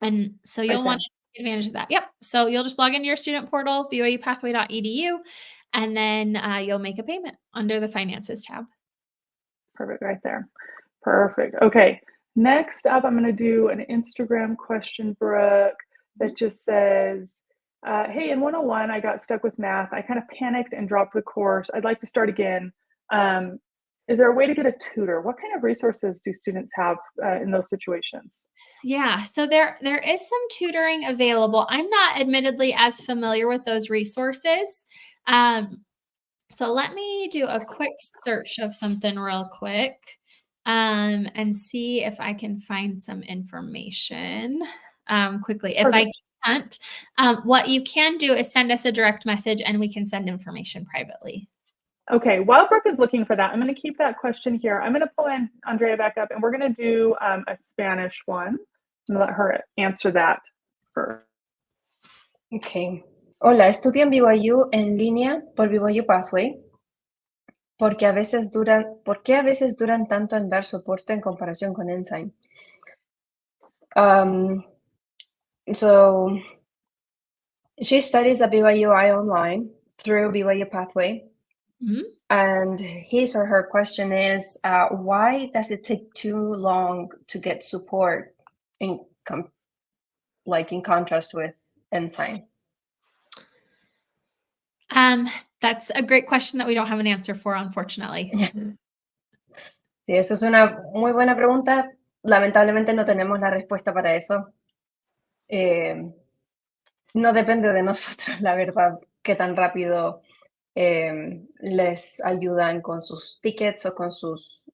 And so you'll want to take advantage of that. Yep. So you'll just log into your student portal, BYU-Pathway.edu, and then you'll make a payment under the finances tab. Perfect, right there. Perfect. Okay, next up, I'm going to do an Instagram question, Brooke, that just says, hey, in 101, I got stuck with math. I kind of panicked and dropped the course. I'd like to start again. Is there a way to get a tutor? What kind of resources do students have in those situations? Yeah, so there is some tutoring available. I'm not admittedly as familiar with those resources. So let me do a quick search of something real quick and see if I can find some information quickly. If I can't, what you can do is send us a direct message and we can send information privately. Okay, while Brooke is looking for that, I'm going to keep that question here. I'm going to pull in Andrea back up, and we're going to do a Spanish one. I'm going to let her answer that first. Okay. Hola, estudio en BYU en línea por BYU Pathway. ¿Por qué a veces duran tanto en dar soporte en comparación con Ensign? So she studies at BYU-I online through BYU Pathway. And his or her question is, why does it take too long to get support in contrast with Ensign? That's a great question that we don't have an answer for, unfortunately. Sí, eso es una muy buena pregunta. Lamentablemente no tenemos la respuesta para eso. No depende de nosotros, la verdad, qué tan rápido les ayudan con sus tickets o con sus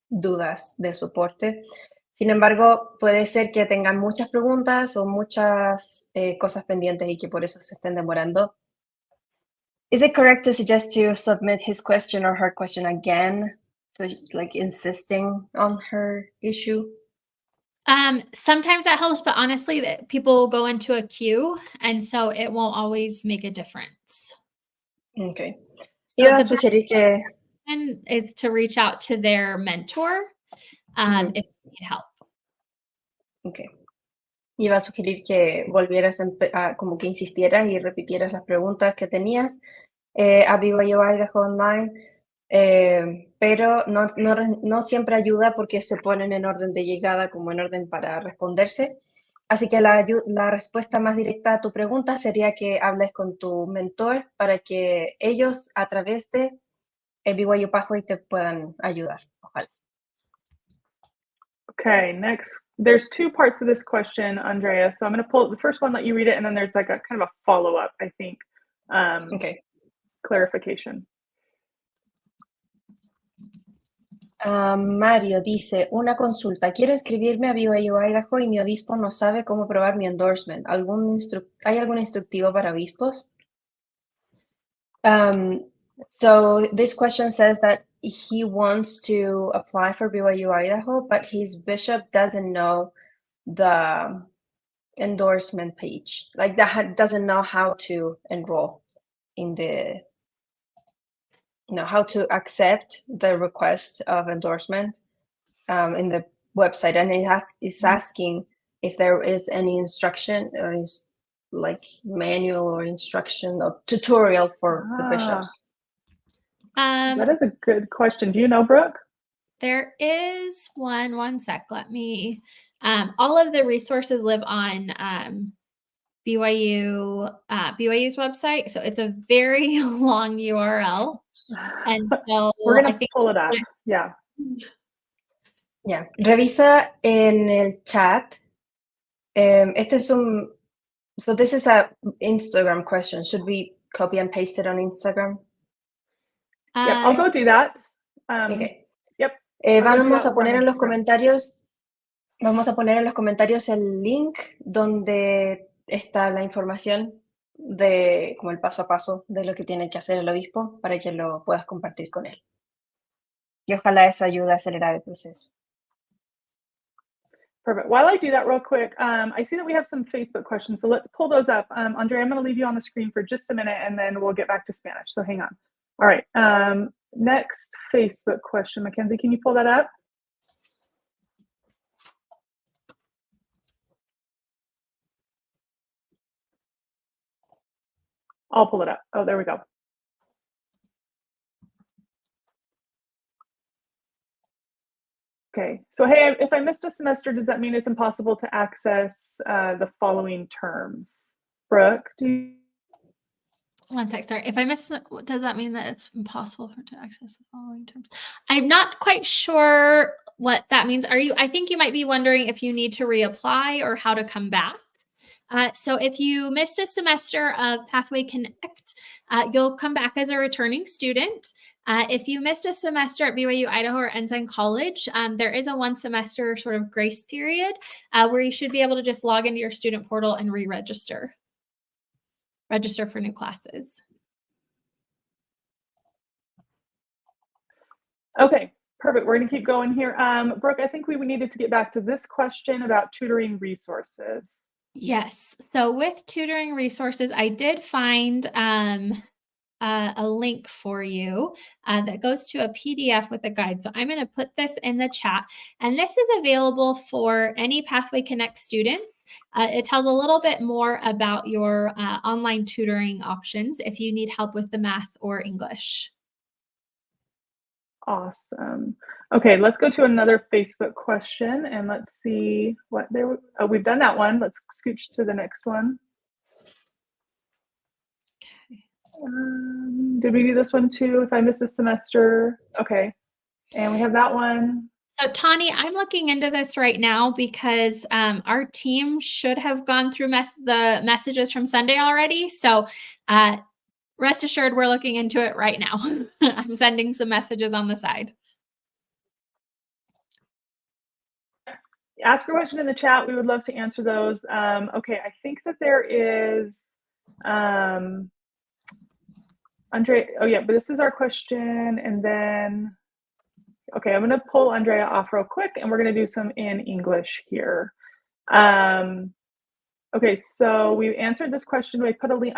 dudas de soporte. Sin embargo, puede ser que tengan muchas preguntas o muchas cosas pendientes y que por eso se estén demorando. Is it correct to suggest to submit his question or her question again, so like insisting on her issue? Sometimes that helps, but honestly, that people go into a queue, and so it won't always make a difference. Okay. So Iba a sugerir que is to reach out to their mentor if you need help. Okay. Iba a sugerir que volvieras como que insistieras y repitieras las preguntas que tenías a BYU Idaho Online, pero no siempre ayuda porque se ponen en orden de llegada como en orden para responderse. Así que la respuesta más directa a tu pregunta sería que hables con tu mentor para que ellos a través de BYU Pathway te puedan ayudar. Ojalá. Okay, next. There's two parts of this question, Andrea. So I'm going to pull the first one, let you read it, and then there's like a kind of a follow-up, I think. Okay. Clarification. Mario dice, una consulta. Quiero inscribirme a BYU Idaho y mi obispo no sabe cómo probar mi endorsement. ¿Hay algún instructivo para obispos? So this question says that he wants to apply for BYU Idaho, but his bishop doesn't know the endorsement page. Like that doesn't know how to enroll in the how to accept the request of endorsement in the website, and it's asking if there is any instruction or like manual or instruction or tutorial for the bishops. That is a good question. Do you know, Brooke? There is one sec. Let me, all of the resources live on BYU's website. So it's a very long URL. And so we're going to pull it up. Yeah. Yeah. Revisa en el chat. Este es so this is a Instagram question. Should we copy and paste it on Instagram? Yep, I'll go do that. Okay. Yep. Vamos a poner en los comentarios. Vamos a poner en los comentarios el link donde está la información de como el paso a paso de lo que tiene que hacer el obispo para que lo puedas compartir con él. Y ojalá eso ayude a acelerar el proceso. Perfect. While I do that real quick, I see that we have some Facebook questions, so let's pull those up. Andre, I'm going to leave you on the screen for just a minute, and then we'll get back to Spanish, so hang on. All right. Next Facebook question. Mackenzie, can you pull that up? I'll pull it up. Oh, there we go. Okay, so hey, if I missed a semester, does that mean it's impossible to access the following terms? Brooke, do you? One sec, sorry. If I miss, does that mean that it's impossible to access the following terms? I'm not quite sure what that means. I think you might be wondering if you need to reapply or how to come back. So if you missed a semester of Pathway Connect, you'll come back as a returning student. If you missed a semester at BYU, Idaho, or Ensign College, there is a 1 semester sort of grace period where you should be able to just log into your student portal and re-register. Register for new classes. Okay, perfect. We're going to keep going here. Brooke, I think we needed to get back to this question about tutoring resources. Yes. So with tutoring resources, I did find a link for you that goes to a PDF with a guide. So I'm going to put this in the chat, and this is available for any Pathway Connect students. It tells a little bit more about your online tutoring options if you need help with the math or English. Awesome. Okay, let's go to another Facebook question and let's see what they were. Oh, we've done that one. Let's scooch to the next one. Did we do this one too? If I missed a semester, okay. And we have that one. So Tani, I'm looking into this right now because our team should have gone through the messages from Sunday already. So rest assured, we're looking into it right now. I'm sending some messages on the side. Ask your question in the chat. We would love to answer those. Okay, I think that there is, Andre, oh yeah, but this is our question. And then, okay, I'm going to pull Andrea off real quick and we're going to do some in English here. Okay, so we answered this question. I put a link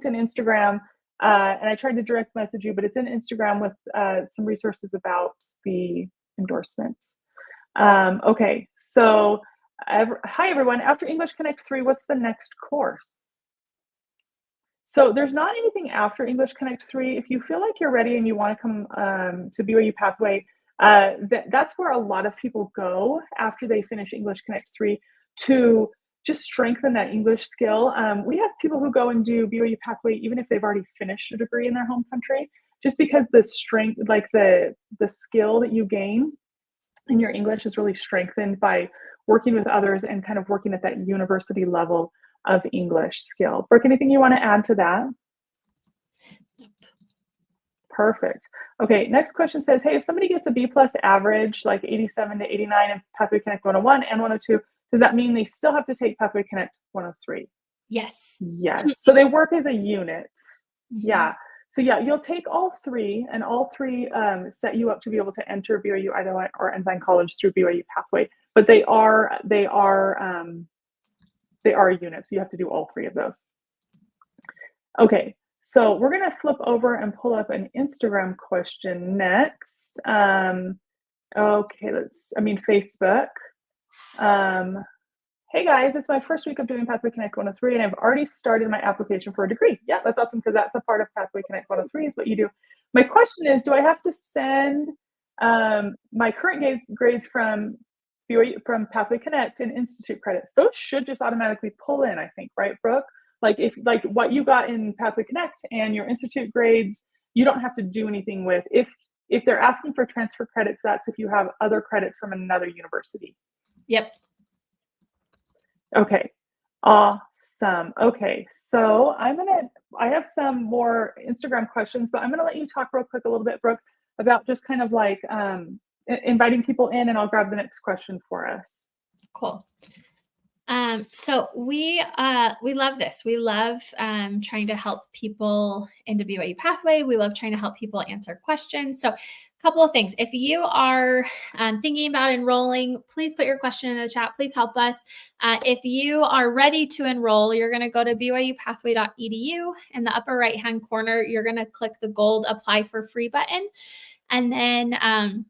to Instagram and I tried to direct message you, but it's in Instagram with some resources about the endorsements. Okay, so hi everyone. After English Connect 3, what's the next course? So there's not anything after English Connect 3. If you feel like you're ready and you want to come to BYU-Pathway, that's where a lot of people go after they finish English Connect 3 to just strengthen that English skill. We have people who go and do BYU-Pathway even if they've already finished a degree in their home country, just because the strength, like the skill that you gain in your English is really strengthened by working with others and kind of working at that university level of English skill. Brooke, anything you want to add to that? Nope. Perfect. Okay, next question says, hey, if somebody gets a B+ average, like 87 to 89 in Pathway Connect 101 and 102, does that mean they still have to take Pathway Connect 103? Yes. Yes. So they work as a unit. Mm-hmm. Yeah. So yeah, you'll take all three, and all three set you up to be able to enter BYU Idaho or Ensign College through BYU-Pathway. But they are units. So you have to do all three of those. Okay. So we're going to flip over and pull up an Instagram question next. Okay, Facebook. Hey guys, it's my first week of doing Pathway Connect 103 and I've already started my application for a degree. Yeah, that's awesome because that's a part of Pathway Connect 103 is what you do. My question is, do I have to send my current grades from BYU, from Pathway Connect and Institute credits? Those should just automatically pull in, I think, right, Brooke? Like if what you got in Pathway Connect and your Institute grades, you don't have to do anything with. If they're asking for transfer credits, that's if you have other credits from another university. Yep. Okay, awesome. Okay, so I have some more Instagram questions, but I'm gonna let you talk real quick a little bit, Brooke, about just kind of like inviting people in, and I'll grab the next question for us. Cool. So we love this. We love trying to help people into BYU Pathway. We love trying to help people answer questions. So a couple of things. If you are thinking about enrolling, please put your question in the chat. Please help us. If you are ready to enroll, you're going to go to BYU-Pathway.edu. In the upper right-hand corner, you're going to click the gold Apply for Free button. And then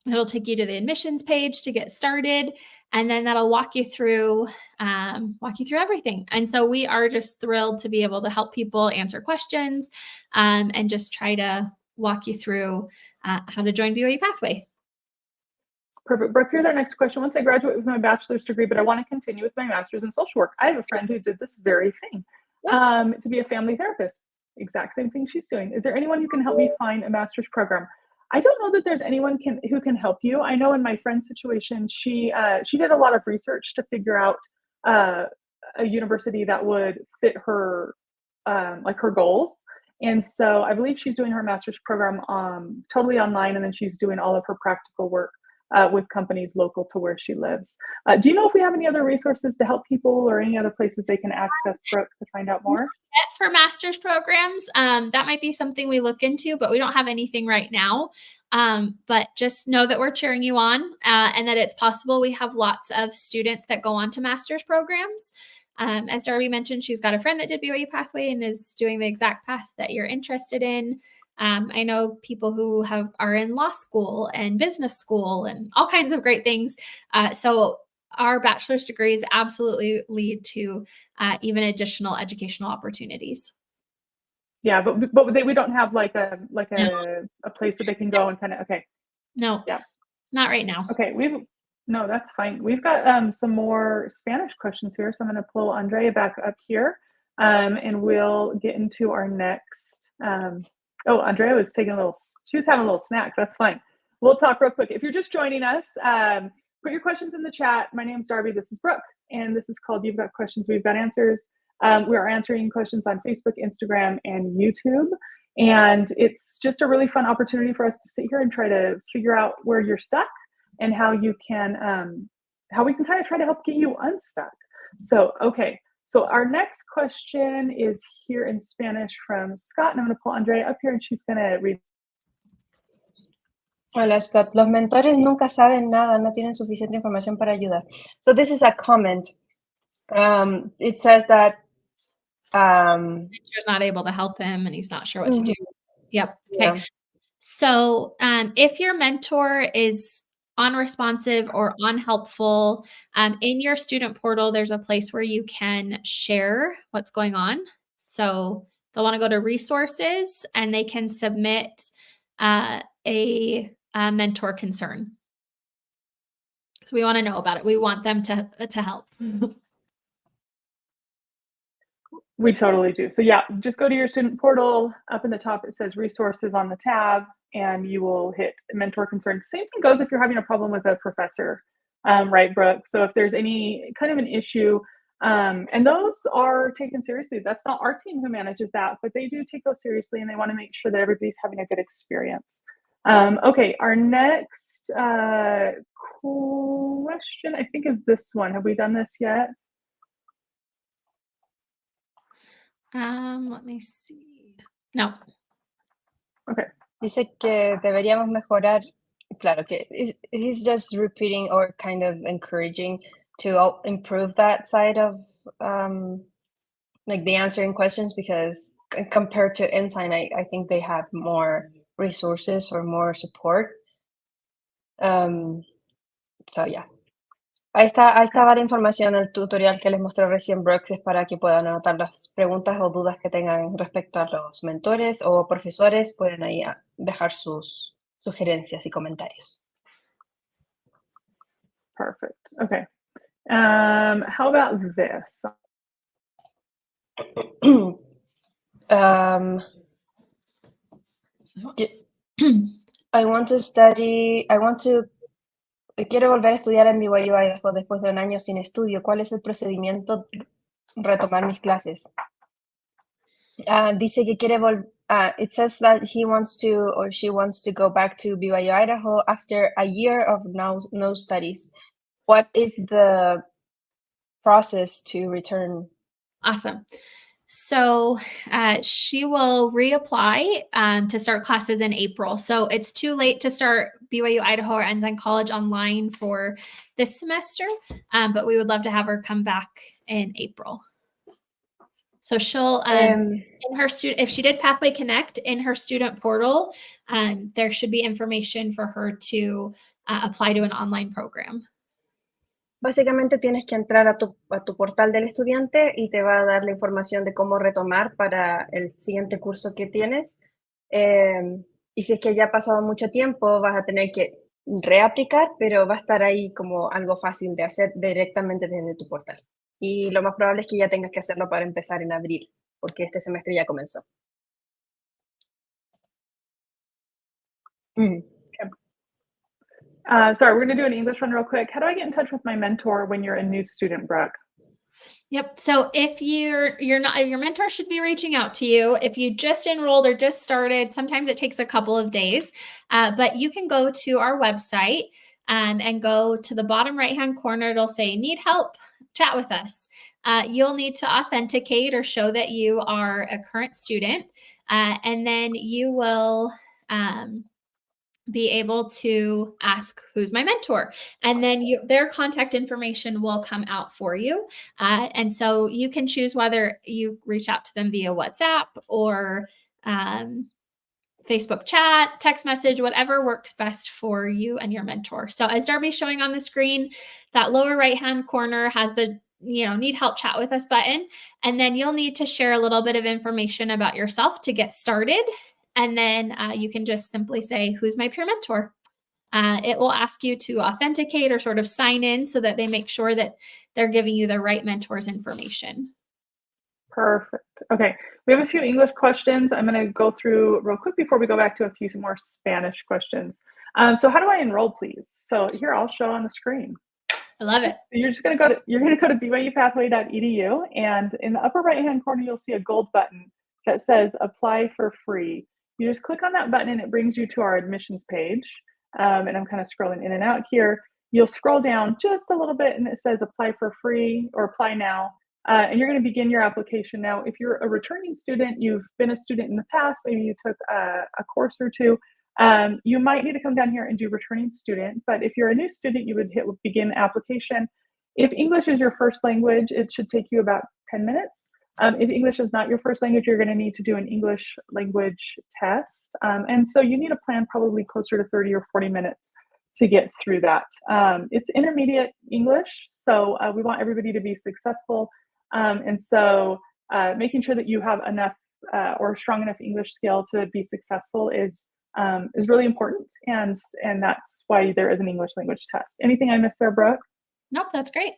it'll take you to the admissions page to get started. And then that'll walk you through everything. And so we are just thrilled to be able to help people answer questions and just try to walk you through how to join BYU Pathway. Perfect. Brooke, here's our next question. Once I graduate with my bachelor's degree, but I want to continue with my master's in social work. I have a friend who did this very thing, to be a family therapist. Exact same thing she's doing. Is there anyone who can help me find a master's program? I don't know that there's anyone who can help you. I know in my friend's situation, she did a lot of research to figure out a university that would fit her her goals. And so I believe she's doing her master's program totally online, and then she's doing all of her practical work with companies local to where she lives. Do you know if we have any other resources to help people or any other places they can access Brooke to find out more? For master's programs, that might be something we look into, but we don't have anything right now. But just know that we're cheering you on and that it's possible. We have lots of students that go on to master's programs. As Darby mentioned, she's got a friend that did BYU Pathway and is doing the exact path that you're interested in. I know people who are in law school and business school and all kinds of great things. So our bachelor's degrees absolutely lead to even additional educational opportunities. Yeah, but we don't have like a place that they can go and kind of No, yeah, not right now. Okay, no, that's fine. We've got some more Spanish questions here, so I'm going to pull Andrea back up here, and we'll get into our next. Oh, Andrea was she was having a little snack. That's fine. We'll talk real quick. If you're just joining us, put your questions in the chat. My name's Darby. This is Brooke, and this is called You've Got Questions, We've Got Answers. We are answering questions on Facebook, Instagram, and YouTube. And it's just a really fun opportunity for us to sit here and try to figure out where you're stuck and how we can kind of try to help get you unstuck. So, okay. So our next question is here in Spanish from Scott, and I'm going to pull Andrea up here, and she's going to read. Hola, Scott. Los mentores nunca saben nada, no tienen suficiente información para ayudar. So this is a comment. It says that he's not able to help him, and he's not sure what to do. Yep. Okay. Yeah. So if your mentor is unresponsive or unhelpful, in your student portal, there's a place where you can share what's going on. So they'll want to go to resources and they can submit a mentor concern. So we want to know about it. We want them to help. We totally do. So yeah, just go to your student portal. Up in the top, it says resources on the tab, and you will hit mentor concern. Same thing goes if you're having a problem with a professor, right, Brooke? So if there's any kind of an issue, and those are taken seriously. That's not our team who manages that, but they do take those seriously, and they want to make sure that everybody's having a good experience. Okay, our next question, I think, is this one. Have we done this yet? Let me see. No. Okay. Dice que deberíamos mejorar. Claro que he's just repeating or kind of encouraging to improve that side of like the answering questions, because compared to Ensign, I think they have more resources or more support. So yeah. Ahí está varias información en el tutorial que les mostré recién, Brooke, es para que puedan anotar las preguntas o dudas que tengan respecto a los mentores o profesores. Pueden ahí dejar sus sugerencias y comentarios. Perfect. Okay. How about this? Quiero volver a estudiar en BYU Idaho después de un año sin estudio. ¿Cuál es el procedimiento retomar mis clases? Dice que quiere volver. It says that he wants to or she wants to go back to BYU Idaho after a year of no studies. What is the process to return? Awesome. So she will reapply to start classes in April. So it's too late to start BYU Idaho or Ensign College online for this semester, but we would love to have her come back in April. So she'll in her student, if she did Pathway Connect in her student portal, there should be information for her to apply to an online program. Básicamente tienes que entrar a tu portal del estudiante y te va a dar la información de cómo retomar para el siguiente curso que tienes. Y si es que ya ha pasado mucho tiempo, vas a tener que reaplicar, pero va a estar ahí como algo fácil de hacer directamente desde tu portal. Y lo más probable es que ya tengas que hacerlo para empezar en abril, porque este semestre ya comenzó. Sorry, we're going to do an English one real quick. How do I get in touch with my mentor when you're a new student, Brooke? Yep. So if you're not, your mentor should be reaching out to you. If you just enrolled or just started, sometimes it takes a couple of days, but you can go to our website and go to the bottom right-hand corner. It'll say, need help? Chat with us. You'll need to authenticate or show that you are a current student, and then you will be able to ask, who's my mentor? And then their contact information will come out for you. And so you can choose whether you reach out to them via WhatsApp or Facebook chat, text message, whatever works best for you and your mentor. So as Darby's showing on the screen, that lower right-hand corner has the need help, chat with us button. And then you'll need to share a little bit of information about yourself to get started. And then you can just simply say, who's my peer mentor? It will ask you to authenticate or sort of sign in so that they make sure that they're giving you the right mentor's information. Perfect. Okay. We have a few English questions I'm going to go through real quick before we go back to a few more Spanish questions. So how do I enroll, please? So here, I'll show on the screen. I love it. You're just going to go to BYU-Pathway.edu, and in the upper right-hand corner, you'll see a gold button that says apply for free. You just click on that button and it brings you to our admissions page. And I'm kind of scrolling in and out here. You'll scroll down just a little bit and it says apply for free or apply now. And you're going to begin your application now. If you're a returning student, you've been a student in the past, maybe you took a course or two, you might need to come down here and do returning student. But if you're a new student, you would hit begin application. If English is your first language, it should take you about 10 minutes. If English is not your first language, you're going to need to do an English language test. And so you need a plan probably closer to 30 or 40 minutes to get through that. It's intermediate English, so we want everybody to be successful. And so making sure that you have enough or strong enough English skill to be successful is really important. And that's why there is an English language test. Anything I missed there, Brooke? Nope, that's great.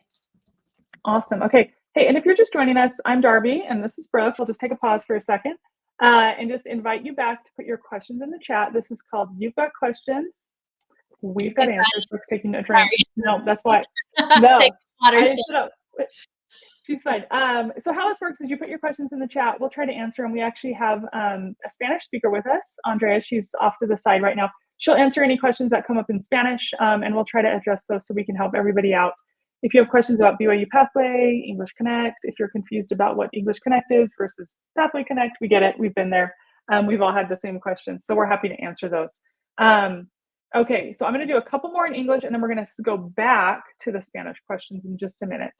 Awesome. Okay. Hey, and if you're just joining us, I'm Darby, and this is Brooke. We'll just take a pause for a second and just invite you back to put your questions in the chat. This is called You've Got Questions, We've Got Answers. Brooke's taking a drink. No, that's why. No, she's fine. So how this works is you put your questions in the chat. We'll try to answer them. We actually have a Spanish speaker with us, Andrea. She's off to the side right now. She'll answer any questions that come up in Spanish, and we'll try to address those so we can help everybody out. If you have questions about BYU Pathway, English Connect, if you're confused about what English Connect is versus Pathway Connect, we get it. We've been there. We've all had the same questions, so we're happy to answer those. Okay, so I'm going to do a couple more in English, and then we're going to go back to the Spanish questions in just a minute.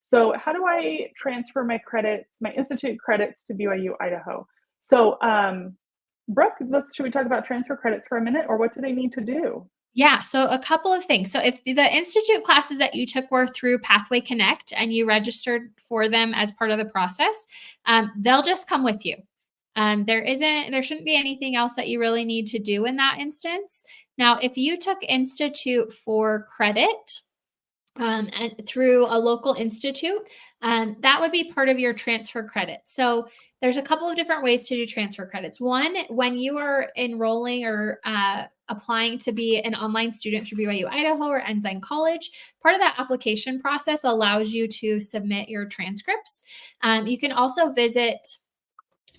So how do I transfer my credits, my institute credits to BYU Idaho? So Brooke, should we talk about transfer credits for a minute, or what do they need to do? Yeah, so a couple of things. So if the institute classes that you took were through Pathway Connect and you registered for them as part of the process, they'll just come with you. There shouldn't be anything else that you really need to do in that instance. Now, if you took institute for credit, and through a local institute, that would be part of your transfer credit. So there's a couple of different ways to do transfer credits. One, when you are enrolling or applying to be an online student through BYU Idaho or Ensign College, part of that application process allows you to submit your transcripts. You can also visit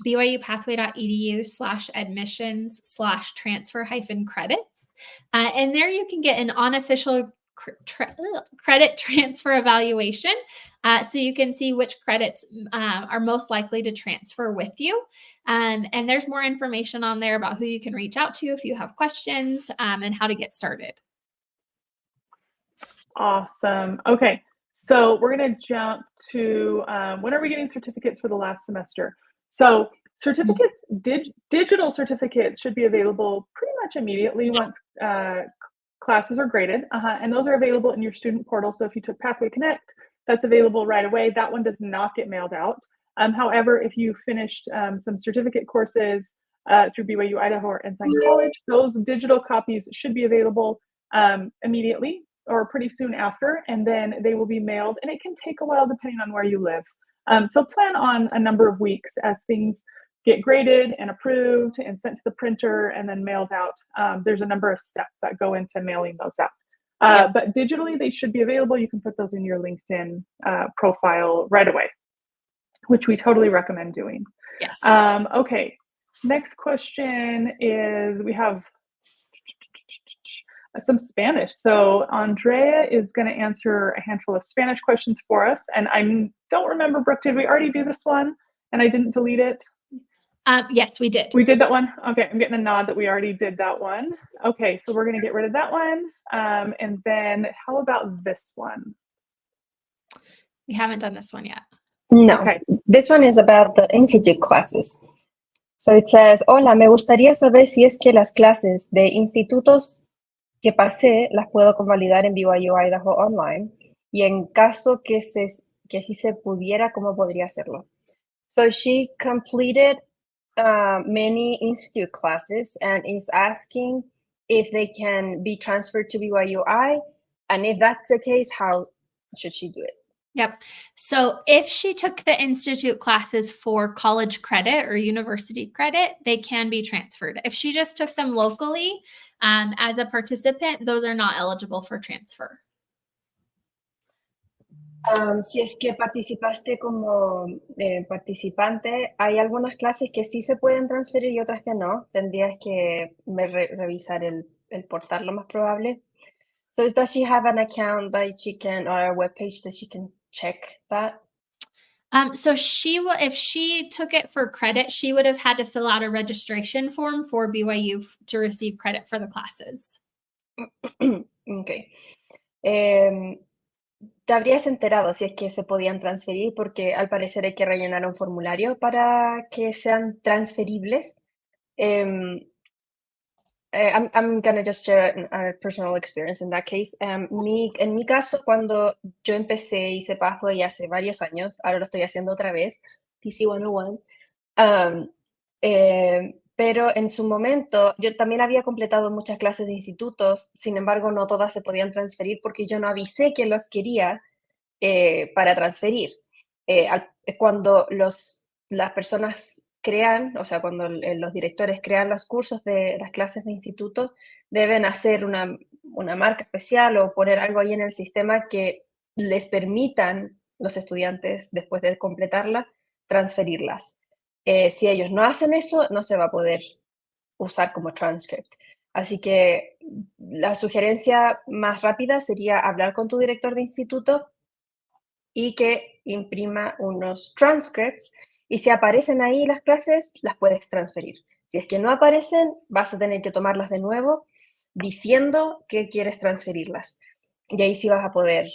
BYUpathway.edu/admissions/transfer-credits. And there you can get an unofficial credit transfer evaluation. So you can see which credits are most likely to transfer with you. And there's more information on there about who you can reach out to if you have questions and how to get started. Awesome. Okay, so we're going to jump to when are we getting certificates for the last semester? So certificates, digital certificates should be available pretty much immediately once classes are graded, and those are available in your student portal. So if you took Pathway Connect, that's available right away. That one does not get mailed out. However, if you finished some certificate courses through BYU Idaho or Ensign College, those digital copies should be available immediately or pretty soon after, and then they will be mailed, and it can take a while depending on where you live. So plan on a number of weeks as things get graded and approved and sent to the printer and then mailed out. There's a number of steps that go into mailing those out. But digitally, they should be available. You can put those in your LinkedIn profile right away, which we totally recommend doing. Yes. Okay, next question is, we have some Spanish. So Andrea is going to answer a handful of Spanish questions for us. And I don't remember, Brooke, did we already do this one? And I didn't delete it? Yes, we did. We did that one? Okay, I'm getting a nod that we already did that one. Okay, so we're going to get rid of that one. And then how about this one? We haven't done this one yet. No, Okay. This one is about the institute classes. So it says, hola, me gustaría saber si es que las clases de institutos que pasé las puedo convalidar en BYU Idaho online, y en caso que sí se pudiera, ¿cómo podría hacerlo? So she completed many institute classes and is asking if they can be transferred to BYU-I, and if that's the case, how should she do it? Yep. So if she took the institute classes for college credit or university credit, they can be transferred. If she just took them locally as a participant, those are not eligible for transfer. Si es que participaste como participante, hay algunas clases que sí se pueden transferir y otras que no. Tendrías que revisar el portal, lo más probable. So does she have an account that she can, or a webpage that she can check that? So if she took it for credit, she would have had to fill out a registration form for BYU to receive credit for the classes. Okay. ¿Te habrías enterado si es que se podían transferir? Porque al parecer hay que rellenar un formulario para que sean transferibles. I'm going to just share a personal experience in that case. En mi caso, cuando yo hice Pathway hace varios años, ahora lo estoy haciendo otra vez, PC 101, pero en su momento yo también había completado muchas clases de institutos, sin embargo no todas se podían transferir porque yo no avisé quién los quería para transferir. Cuando las personas crean, o sea, cuando los directores crean los cursos de las clases de instituto, deben hacer una marca especial o poner algo ahí en el sistema que les permitan los estudiantes, después de completarlas, transferirlas. Si ellos no hacen eso, no se va a poder usar como transcript. Así que la sugerencia más rápida sería hablar con tu director de instituto y que imprima unos transcripts, y si aparecen ahí las clases, las puedes transferir. Si es que no aparecen, vas a tener que tomarlas de nuevo diciendo que quieres transferirlas. Y ahí sí vas a poder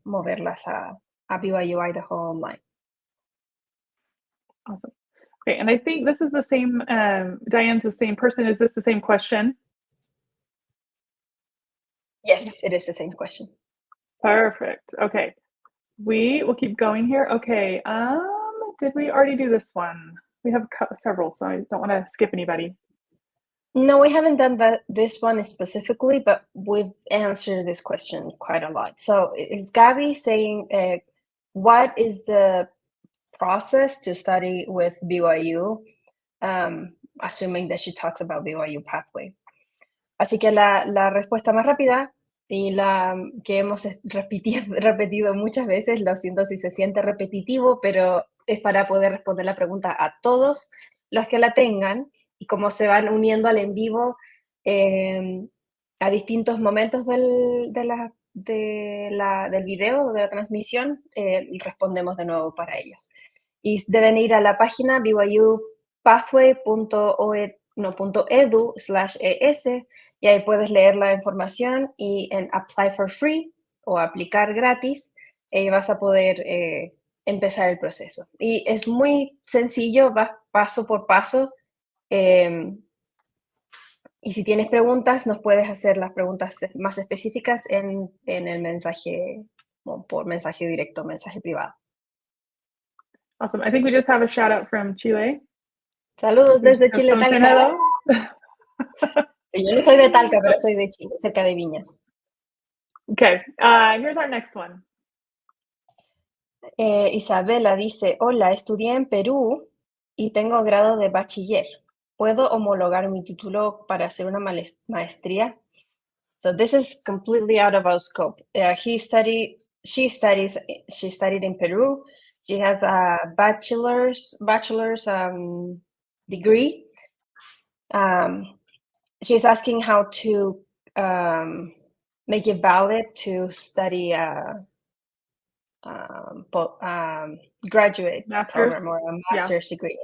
moverlas a BYU Idaho online. Awesome. Okay, and I think this is the same, Diane's the same person. Is this the same question? Yes, it is the same question. Perfect. Okay. We will keep going here. Okay. Did we already do this one? We have several, so I don't want to skip anybody. No, we haven't done this one specifically, but we've answered this question quite a lot. So is Gabby saying, what is the process to study with BYU? Assuming that she talks about BYU-Pathway. Así que la respuesta más rápida y la que hemos repetido muchas veces, lo siento si se siente repetitivo, pero es para poder responder la pregunta a todos los que la tengan, y como se van uniendo al en vivo a distintos momentos del video, de la transmisión, respondemos de nuevo para ellos. Y deben ir a la página byupathway.edu/es, y ahí puedes leer la información, y en Apply for Free o aplicar gratis vas a poder empezar el proceso. Y es muy sencillo, vas paso por paso. Y si tienes preguntas, nos puedes hacer las preguntas más específicas en el mensaje, por mensaje directo, mensaje privado. Awesome. I think we just have a shout out from Chile. Saludos desde Chile, Someone saying Talca. hello. Yo no soy de Talca, pero soy de Chile, cerca de Viña. Okay, here's our next one. Isabela dice, hola, estudié en Perú y tengo grado de bachiller. ¿Puedo homologar mi título para hacer una maestría? So this is completely out of our scope. She studied in Peru. She has a bachelor's degree. She's asking how to make it valid to study graduate program or a master's degree.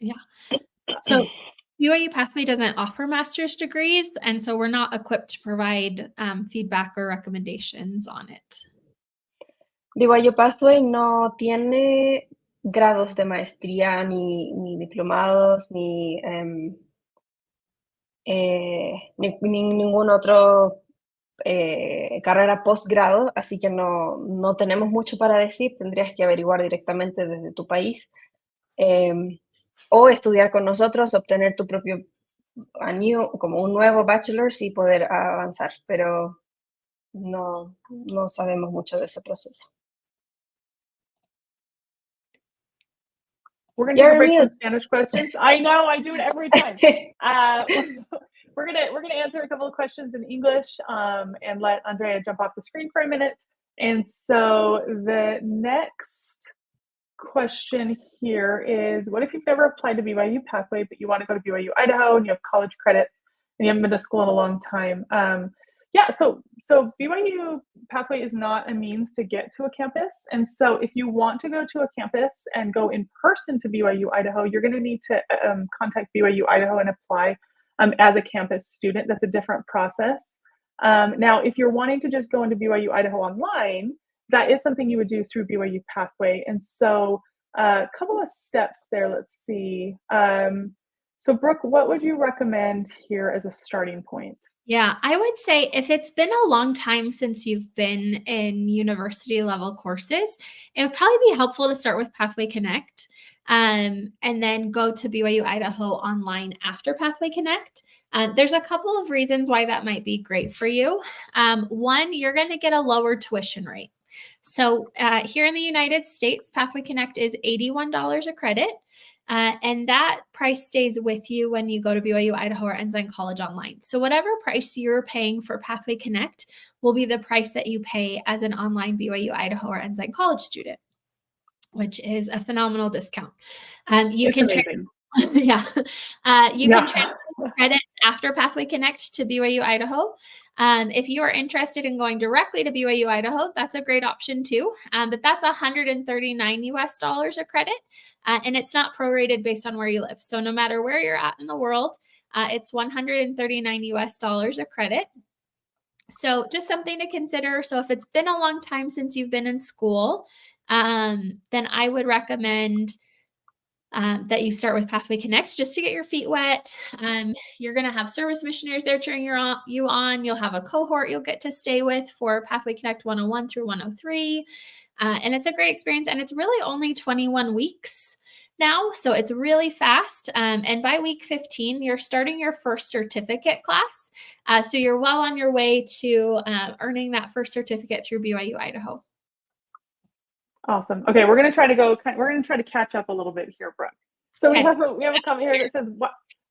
Yeah. So BYU Pathway doesn't offer master's degrees, and so we're not equipped to provide feedback or recommendations on it. BYU Pathway no tiene grados de maestría, ni diplomados, ni ningún otro carrera posgrado, así que no tenemos mucho para decir. Tendrías que averiguar directamente desde tu país, o estudiar con nosotros, obtener tu propio como un nuevo bachelor's y poder avanzar, pero no sabemos mucho de ese proceso. We're gonna take a break from Spanish questions. I know, I do it every time. We're gonna answer a couple of questions in English and let Andrea jump off the screen for a minute. And so the next question here is, what if you've never applied to BYU Pathway, but you want to go to BYU Idaho and you have college credits and you haven't been to school in a long time? So BYU Pathway is not a means to get to a campus. And so if you want to go to a campus and go in person to BYU Idaho, you're going to need to contact BYU Idaho and apply as a campus student. That's a different process. Now, if you're wanting to just go into BYU Idaho online, that is something you would do through BYU Pathway. And so a couple of steps there, let's see. So Brooke, what would you recommend here as a starting point? Yeah, I would say if it's been a long time since you've been in university level courses, it would probably be helpful to start with Pathway Connect and then go to BYU Idaho online after Pathway Connect. There's a couple of reasons why that might be great for you. One, you're going to get a lower tuition rate. So here in the United States, Pathway Connect is $81 a credit. And that price stays with you when you go to BYU Idaho or Ensign College online. So whatever price you're paying for Pathway Connect will be the price that you pay as an online BYU Idaho or Ensign College student, which is a phenomenal discount. You can transfer credits after Pathway Connect to BYU Idaho. If you are interested in going directly to BYU Idaho, that's a great option too. But that's $139 a credit. And it's not prorated based on where you live. So no matter where you're at in the world, it's $139 a credit. So just something to consider. So if it's been a long time since you've been in school, then I would recommend that you start with Pathway Connect just to get your feet wet. You're going to have service missionaries there cheering you on. You'll have a cohort you'll get to stay with for Pathway Connect 101 through 103. And it's a great experience. And it's really only 21 weeks now. So it's really fast. And by week 15, you're starting your first certificate class. So you're well on your way to earning that first certificate through BYU Idaho. Awesome. Okay, we're going to try to catch up a little bit here, Brooke. So we have a comment here that says,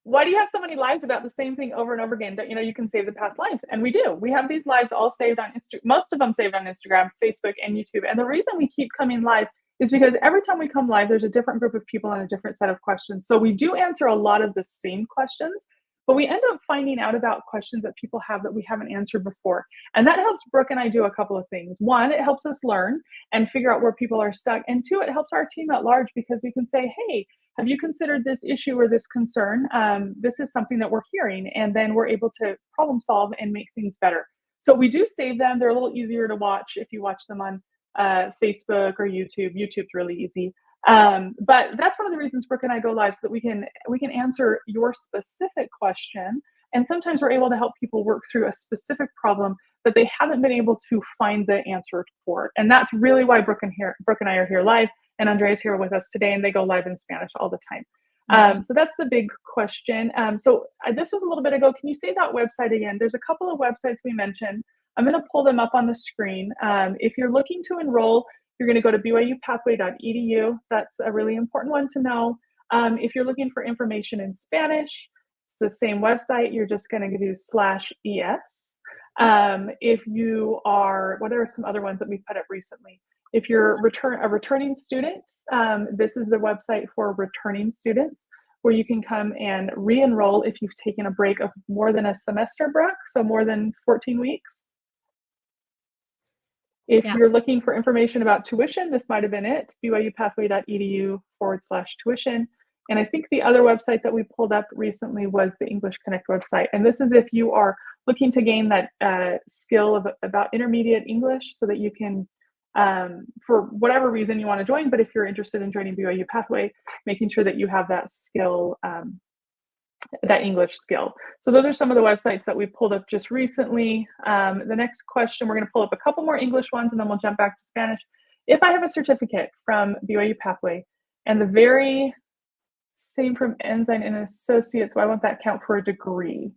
why do you have so many lives about the same thing over and over again? That, you can save the past lives. And we do. We have these lives all saved on Instagram, most of them saved on Instagram, Facebook, and YouTube. And the reason we keep coming live is because every time we come live, there's a different group of people and a different set of questions. So we do answer a lot of the same questions, but we end up finding out about questions that people have that we haven't answered before. And that helps Brooke and I do a couple of things. One, it helps us learn and figure out where people are stuck. And two, it helps our team at large because we can say, hey, have you considered this issue or this concern? This is something that we're hearing. And then we're able to problem solve and make things better. So we do save them. They're a little easier to watch if you watch them on Facebook or YouTube. YouTube's really easy. But that's one of the reasons Brooke and I go live, so that we can answer your specific question. And sometimes we're able to help people work through a specific problem that they haven't been able to find the answer for. And that's really why Brooke and I are here live, and Andrea's here with us today, and they go live in Spanish all the time. So that's the big question. So this was a little bit ago. Can you say that website again? There's a couple of websites we mentioned. I'm going to pull them up on the screen. If you're looking to enroll, you're going to go to BYU-Pathway.edu. That's a really important one to know. If you're looking for information in Spanish, it's the same website. You're just going to do /ES. If you are, what are some other ones that we put up recently? If you're a returning student, this is the website for returning students, where you can come and re-enroll if you've taken a break of more than a semester, Brooke, so more than 14 weeks. If you're looking for information about tuition, this might have been it, BYU-Pathway.edu/tuition. And I think the other website that we pulled up recently was the English Connect website. And this is if you are looking to gain that skill about intermediate English, so that you can, for whatever reason you want to join, but if you're interested in joining BYU Pathway, making sure that you have that skill, that English skill. So those are some of the websites that we pulled up just recently. The next question, we're going to pull up a couple more English ones, and then we'll jump back to Spanish. If I have a certificate from BYU Pathway, and the very same from Ensign and Associates, why won't that count for a degree?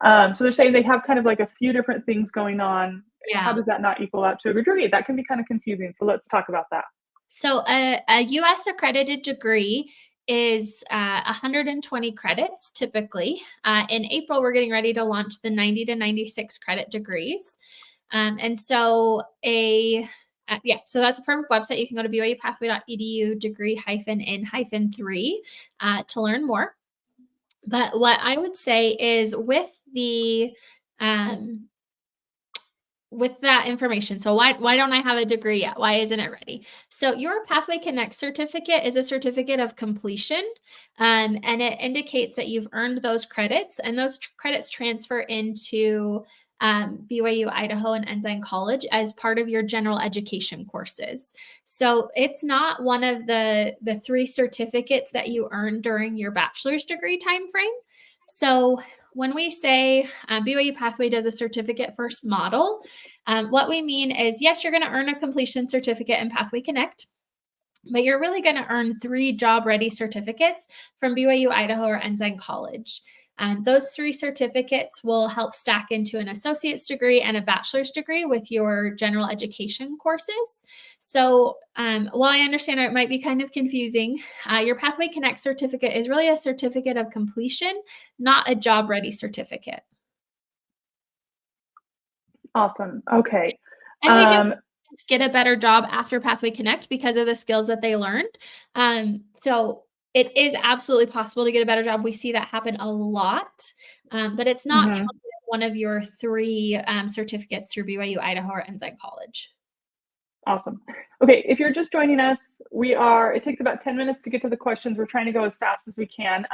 So they're saying they have kind of like a few different things going on. Yeah. How does that not equal out to a degree? That can be kind of confusing. So let's talk about that. So a U.S. accredited degree is 120 credits typically. In April, we're getting ready to launch the 90 to 96 credit degrees. And so so that's a perfect website. You can go to BYU-Pathway.edu degree-in-3 to learn more. But what I would say is with that information. So why don't I have a degree yet? Why isn't it ready? So your Pathway Connect certificate is a certificate of completion, and it indicates that you've earned those credits, and those credits transfer into BYU Idaho and Ensign College as part of your general education courses. So it's not one of the 3 certificates that you earn during your bachelor's degree timeframe. So when we say BYU Pathway does a certificate first model, what we mean is, yes, you're going to earn a completion certificate in Pathway Connect, but you're really going to earn 3 job-ready certificates from BYU Idaho or Ensign College. Those 3 certificates will help stack into an associate's degree and a bachelor's degree with your general education courses. So while I understand it might be kind of confusing, your Pathway Connect certificate is really a certificate of completion, not a job-ready certificate. Awesome. Okay. And we do get a better job after Pathway Connect because of the skills that they learned. So it is absolutely possible to get a better job. We see that happen a lot, but it's not counted as one of your 3 certificates through BYU Idaho or Ensign College. Awesome. Okay, if you're just joining us, it takes about 10 minutes to get to the questions. We're trying to go as fast as we can.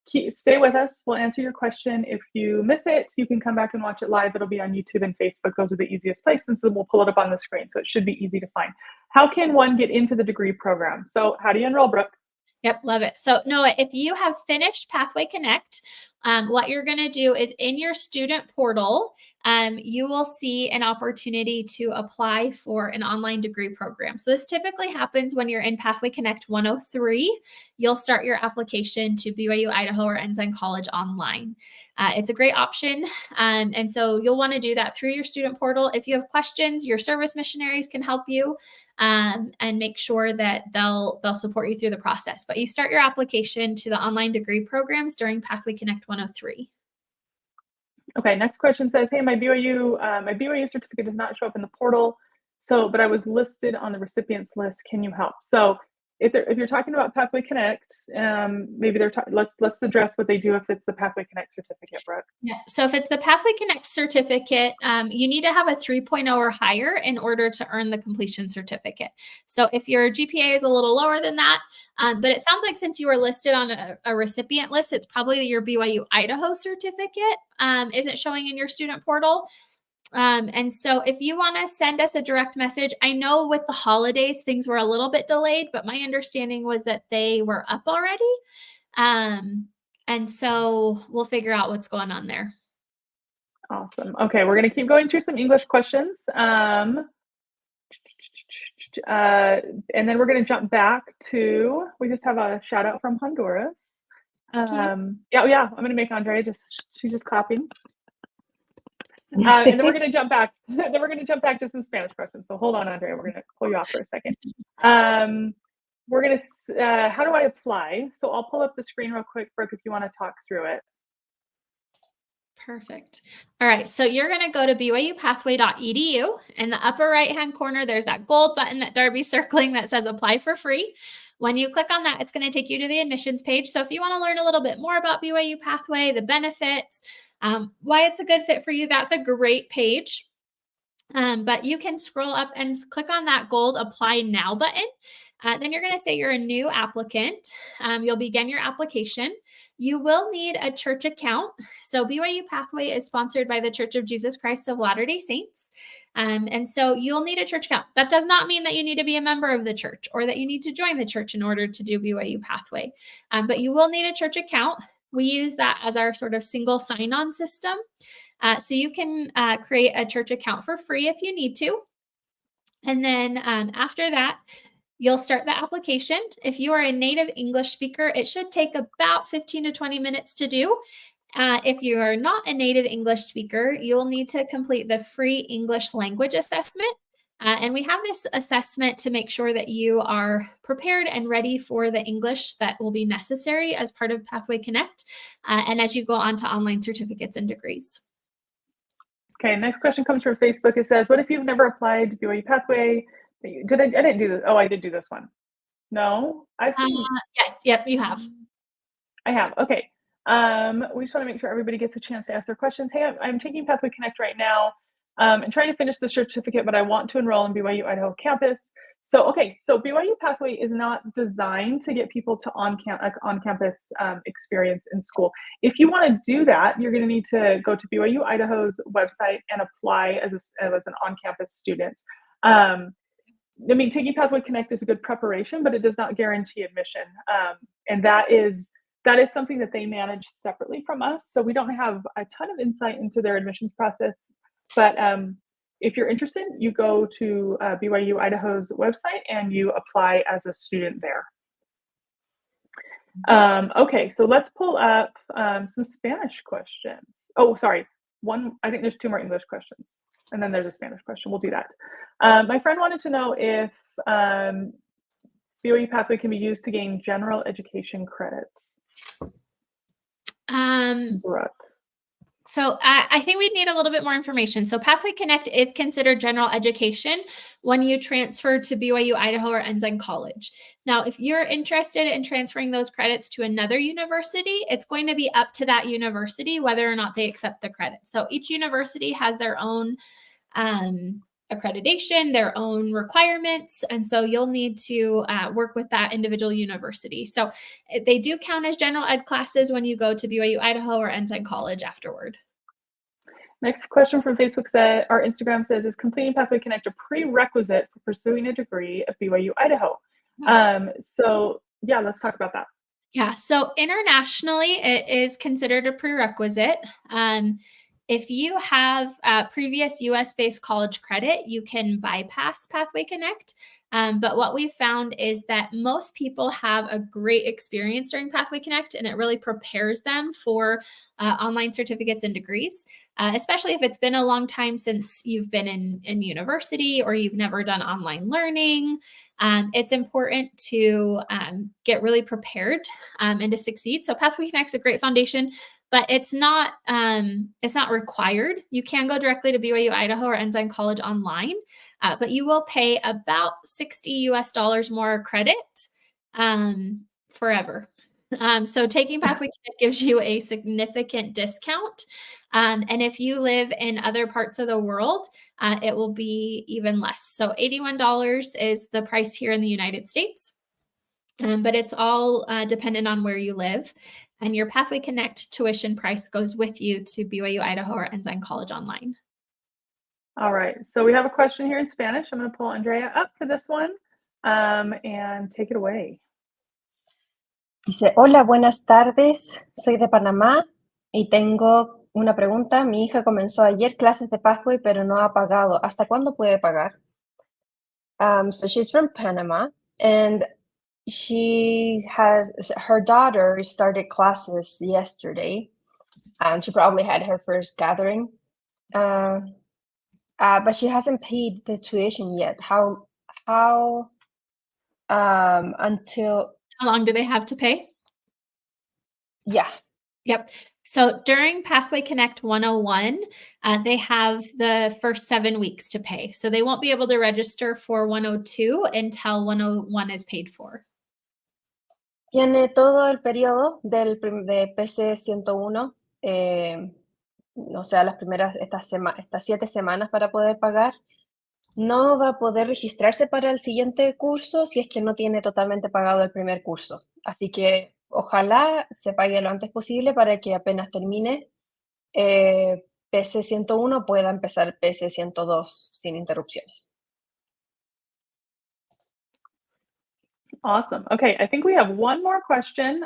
stay with us. We'll answer your question. If you miss it, you can come back and watch it live. It'll be on YouTube and Facebook. Those are the easiest places. So we'll pull it up on the screen. So it should be easy to find. How can one get into the degree program? So how do you enroll, Brooke? Yep, love it. So Noah, if you have finished Pathway Connect, what you're going to do is in your student portal, you will see an opportunity to apply for an online degree program. So this typically happens when you're in Pathway Connect 103. You'll start your application to BYU, Idaho, or Ensign College online. It's a great option. And so you'll want to do that through your student portal. If you have questions, your service missionaries can help you and make sure that they'll support you through the process. But you start your application to the online degree programs during Pathway Connect 103. Okay, next question says, hey, my BYU certificate does not show up in the portal, but I was listed on the recipients list. Can you help? So if you're talking about Pathway Connect, maybe let's address what they do if it's the Pathway Connect certificate, Brooke. Yeah. So if it's the Pathway Connect certificate, you need to have a 3.0 or higher in order to earn the completion certificate. So if your GPA is a little lower than that, but it sounds like since you were listed on a recipient list, it's probably your BYU Idaho certificate isn't showing in your student portal. And so if you want to send us a direct message, I know with the holidays, things were a little bit delayed, but my understanding was that they were up already. And so we'll figure out what's going on there. Awesome. Okay, we're going to keep going through some English questions. And then we're going to jump back to, we just have a shout out from Honduras. Yeah, I'm going to make Andrea she's just clapping. And then we're going to jump back. Then we're going to jump back to some Spanish questions. So hold on, Andrea. We're going to pull you off for a second. We're going to, how do I apply? So I'll pull up the screen real quick, Brooke, if you want to talk through it. Perfect. All right. So you're going to go to BYU-Pathway.edu. In the upper right-hand corner, there's that gold button that Darby's circling that says apply for free. When you click on that, it's going to take you to the admissions page. So if you want to learn a little bit more about BYU Pathway, the benefits, why it's a good fit for you, that's a great page. But you can scroll up and click on that gold apply now button. Then you're going to say you're a new applicant. You'll begin your application. You will need a church account. So BYU Pathway is sponsored by the Church of Jesus Christ of Latter-day Saints. And so you'll need a church account. That does not mean that you need to be a member of the church or that you need to join the church in order to do BYU Pathway. But you will need a church account. We use that as our sort of single sign-on system. So you can create a church account for free if you need to. And then after that, you'll start the application. If you are a native English speaker, it should take about 15 to 20 minutes to do. If you are not a native English speaker, you'll need to complete the free English language assessment. And we have this assessment to make sure that you are prepared and ready for the English that will be necessary as part of Pathway Connect and as you go on to online certificates and degrees. Okay, next question comes from Facebook. It says, what if you've never applied to BYU Pathway? I didn't do this. Oh, I did do this one. No? I've seen. Yes, yep, you have. I have. Okay. We just want to make sure everybody gets a chance to ask their questions. Hey, I'm taking Pathway Connect right now and trying to finish the certificate, but I want to enroll in BYU Idaho campus. So BYU Pathway is not designed to get people to on-campus experience in school. If you want to do that, you're going to need to go to BYU Idaho's website and apply as an on-campus student. Taking Pathway Connect is a good preparation, but it does not guarantee admission. And that is something that they manage separately from us. So we don't have a ton of insight into their admissions process. But if you're interested, you go to BYU Idaho's website and you apply as a student there. Okay, so let's pull up some Spanish questions. Oh, sorry. I think there's 2 more English questions. And then there's a Spanish question. We'll do that. My friend wanted to know if BYU Pathway can be used to gain general education credits. Brooke. So I think we need a little bit more information. So Pathway Connect is considered general education when you transfer to BYU Idaho or Ensign College. Now, if you're interested in transferring those credits to another university, it's going to be up to that university whether or not they accept the credit. So each university has their own accreditation, their own requirements. And so you'll need to work with that individual university. So they do count as general ed classes when you go to BYU Idaho or Ensign College afterward. Next question from Facebook said, our Instagram says, is completing Pathway Connect a prerequisite for pursuing a degree at BYU Idaho? So yeah, let's talk about that. Yeah, so internationally, it is considered a prerequisite. If you have previous US-based college credit, you can bypass Pathway Connect. But what we've found is that most people have a great experience during Pathway Connect, and it really prepares them for online certificates and degrees, especially if it's been a long time since you've been in university or you've never done online learning. It's important to get really prepared and to succeed. So Pathway Connect's a great foundation, but it's not required. You can go directly to BYU Idaho or Ensign College online, but you will pay about $60 more credit forever. So taking Pathway Connect gives you a significant discount. And if you live in other parts of the world, it will be even less. So $81 is the price here in the United States, but it's all dependent on where you live. And your Pathway Connect tuition price goes with you to BYU Idaho or Ensign College online. All right, so we have a question here in Spanish. I'm going to pull Andrea up for this one and take it away. Dice, hola, buenas tardes, soy de Panamá y tengo una pregunta. Mi hija comenzó ayer clases de Pathway, pero no ha pagado. ¿Hasta cuándo puede pagar? So she's from Panama, and her daughter started classes yesterday, and she probably had her first gathering, but she hasn't paid the tuition yet. Until... How long do they have to pay? Yeah. Yep. So during Pathway Connect 101, they have the first 7 weeks to pay. So they won't be able to register for 102 until 101 is paid for. Tiene todo el periodo de PC 101, o sea, estas 7 semanas para poder pagar. No va a poder registrarse para el siguiente curso si es que no tiene totalmente pagado el primer curso. Así que ojalá se pague lo antes posible para que apenas termine PC 101 pueda empezar PC 102 sin interrupciones. Awesome. Okay, I think we have one more question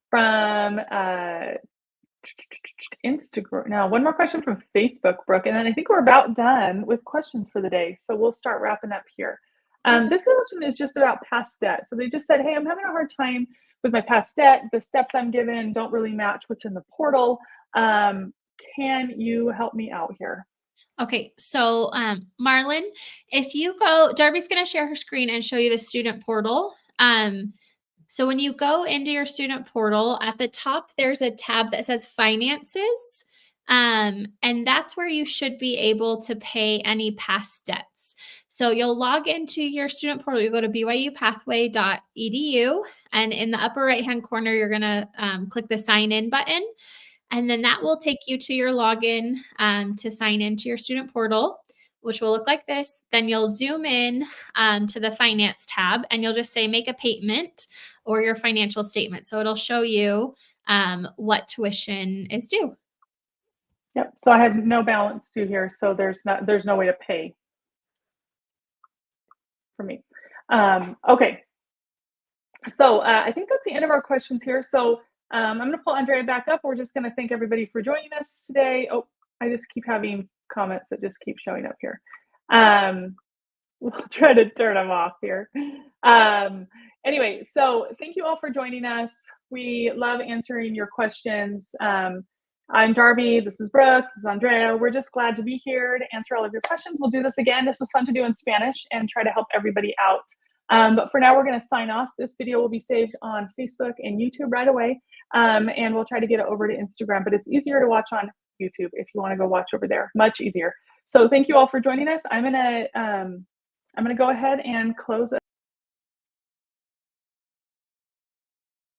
from Instagram. Now, one more question from Facebook, Brooke, and then I think we're about done with questions for the day. So we'll start wrapping up here. This question is just about past debt. So they just said, hey, I'm having a hard time with my past debt. The steps I'm given don't really match what's in the portal. Can you help me out here? Okay, so Marlon, if you go, Darby's going to share her screen and show you the student portal. So when you go into your student portal, at the top, there's a tab that says Finances, and that's where you should be able to pay any past debts. So you'll log into your student portal. You go to BYU-Pathway.edu, and in the upper right-hand corner, you're going to click the Sign In button. And then that will take you to your login to sign into your student portal, which will look like this. Then you'll zoom in to the Finance tab, and you'll just say Make a Payment or your financial statement. So it'll show you what tuition is due. Yep. So I have no balance due here, so there's no way to pay for me. Okay. So I think that's the end of our questions here. So I'm going to pull Andrea back up. We're just going to thank everybody for joining us today. Oh, I just keep having comments that just keep showing up here. We'll try to turn them off here. Anyway, so thank you all for joining us. We love answering your questions. I'm Darby. This is Brooke. This is Andrea. We're just glad to be here to answer all of your questions. We'll do this again. This was fun to do in Spanish and try to help everybody out. But for now, we're going to sign off. This video will be saved on Facebook and YouTube right away. And we'll try to get it over to Instagram, but it's easier to watch on YouTube if you want to go watch over there. Much easier. So thank you all for joining us. I'm gonna go ahead and close it.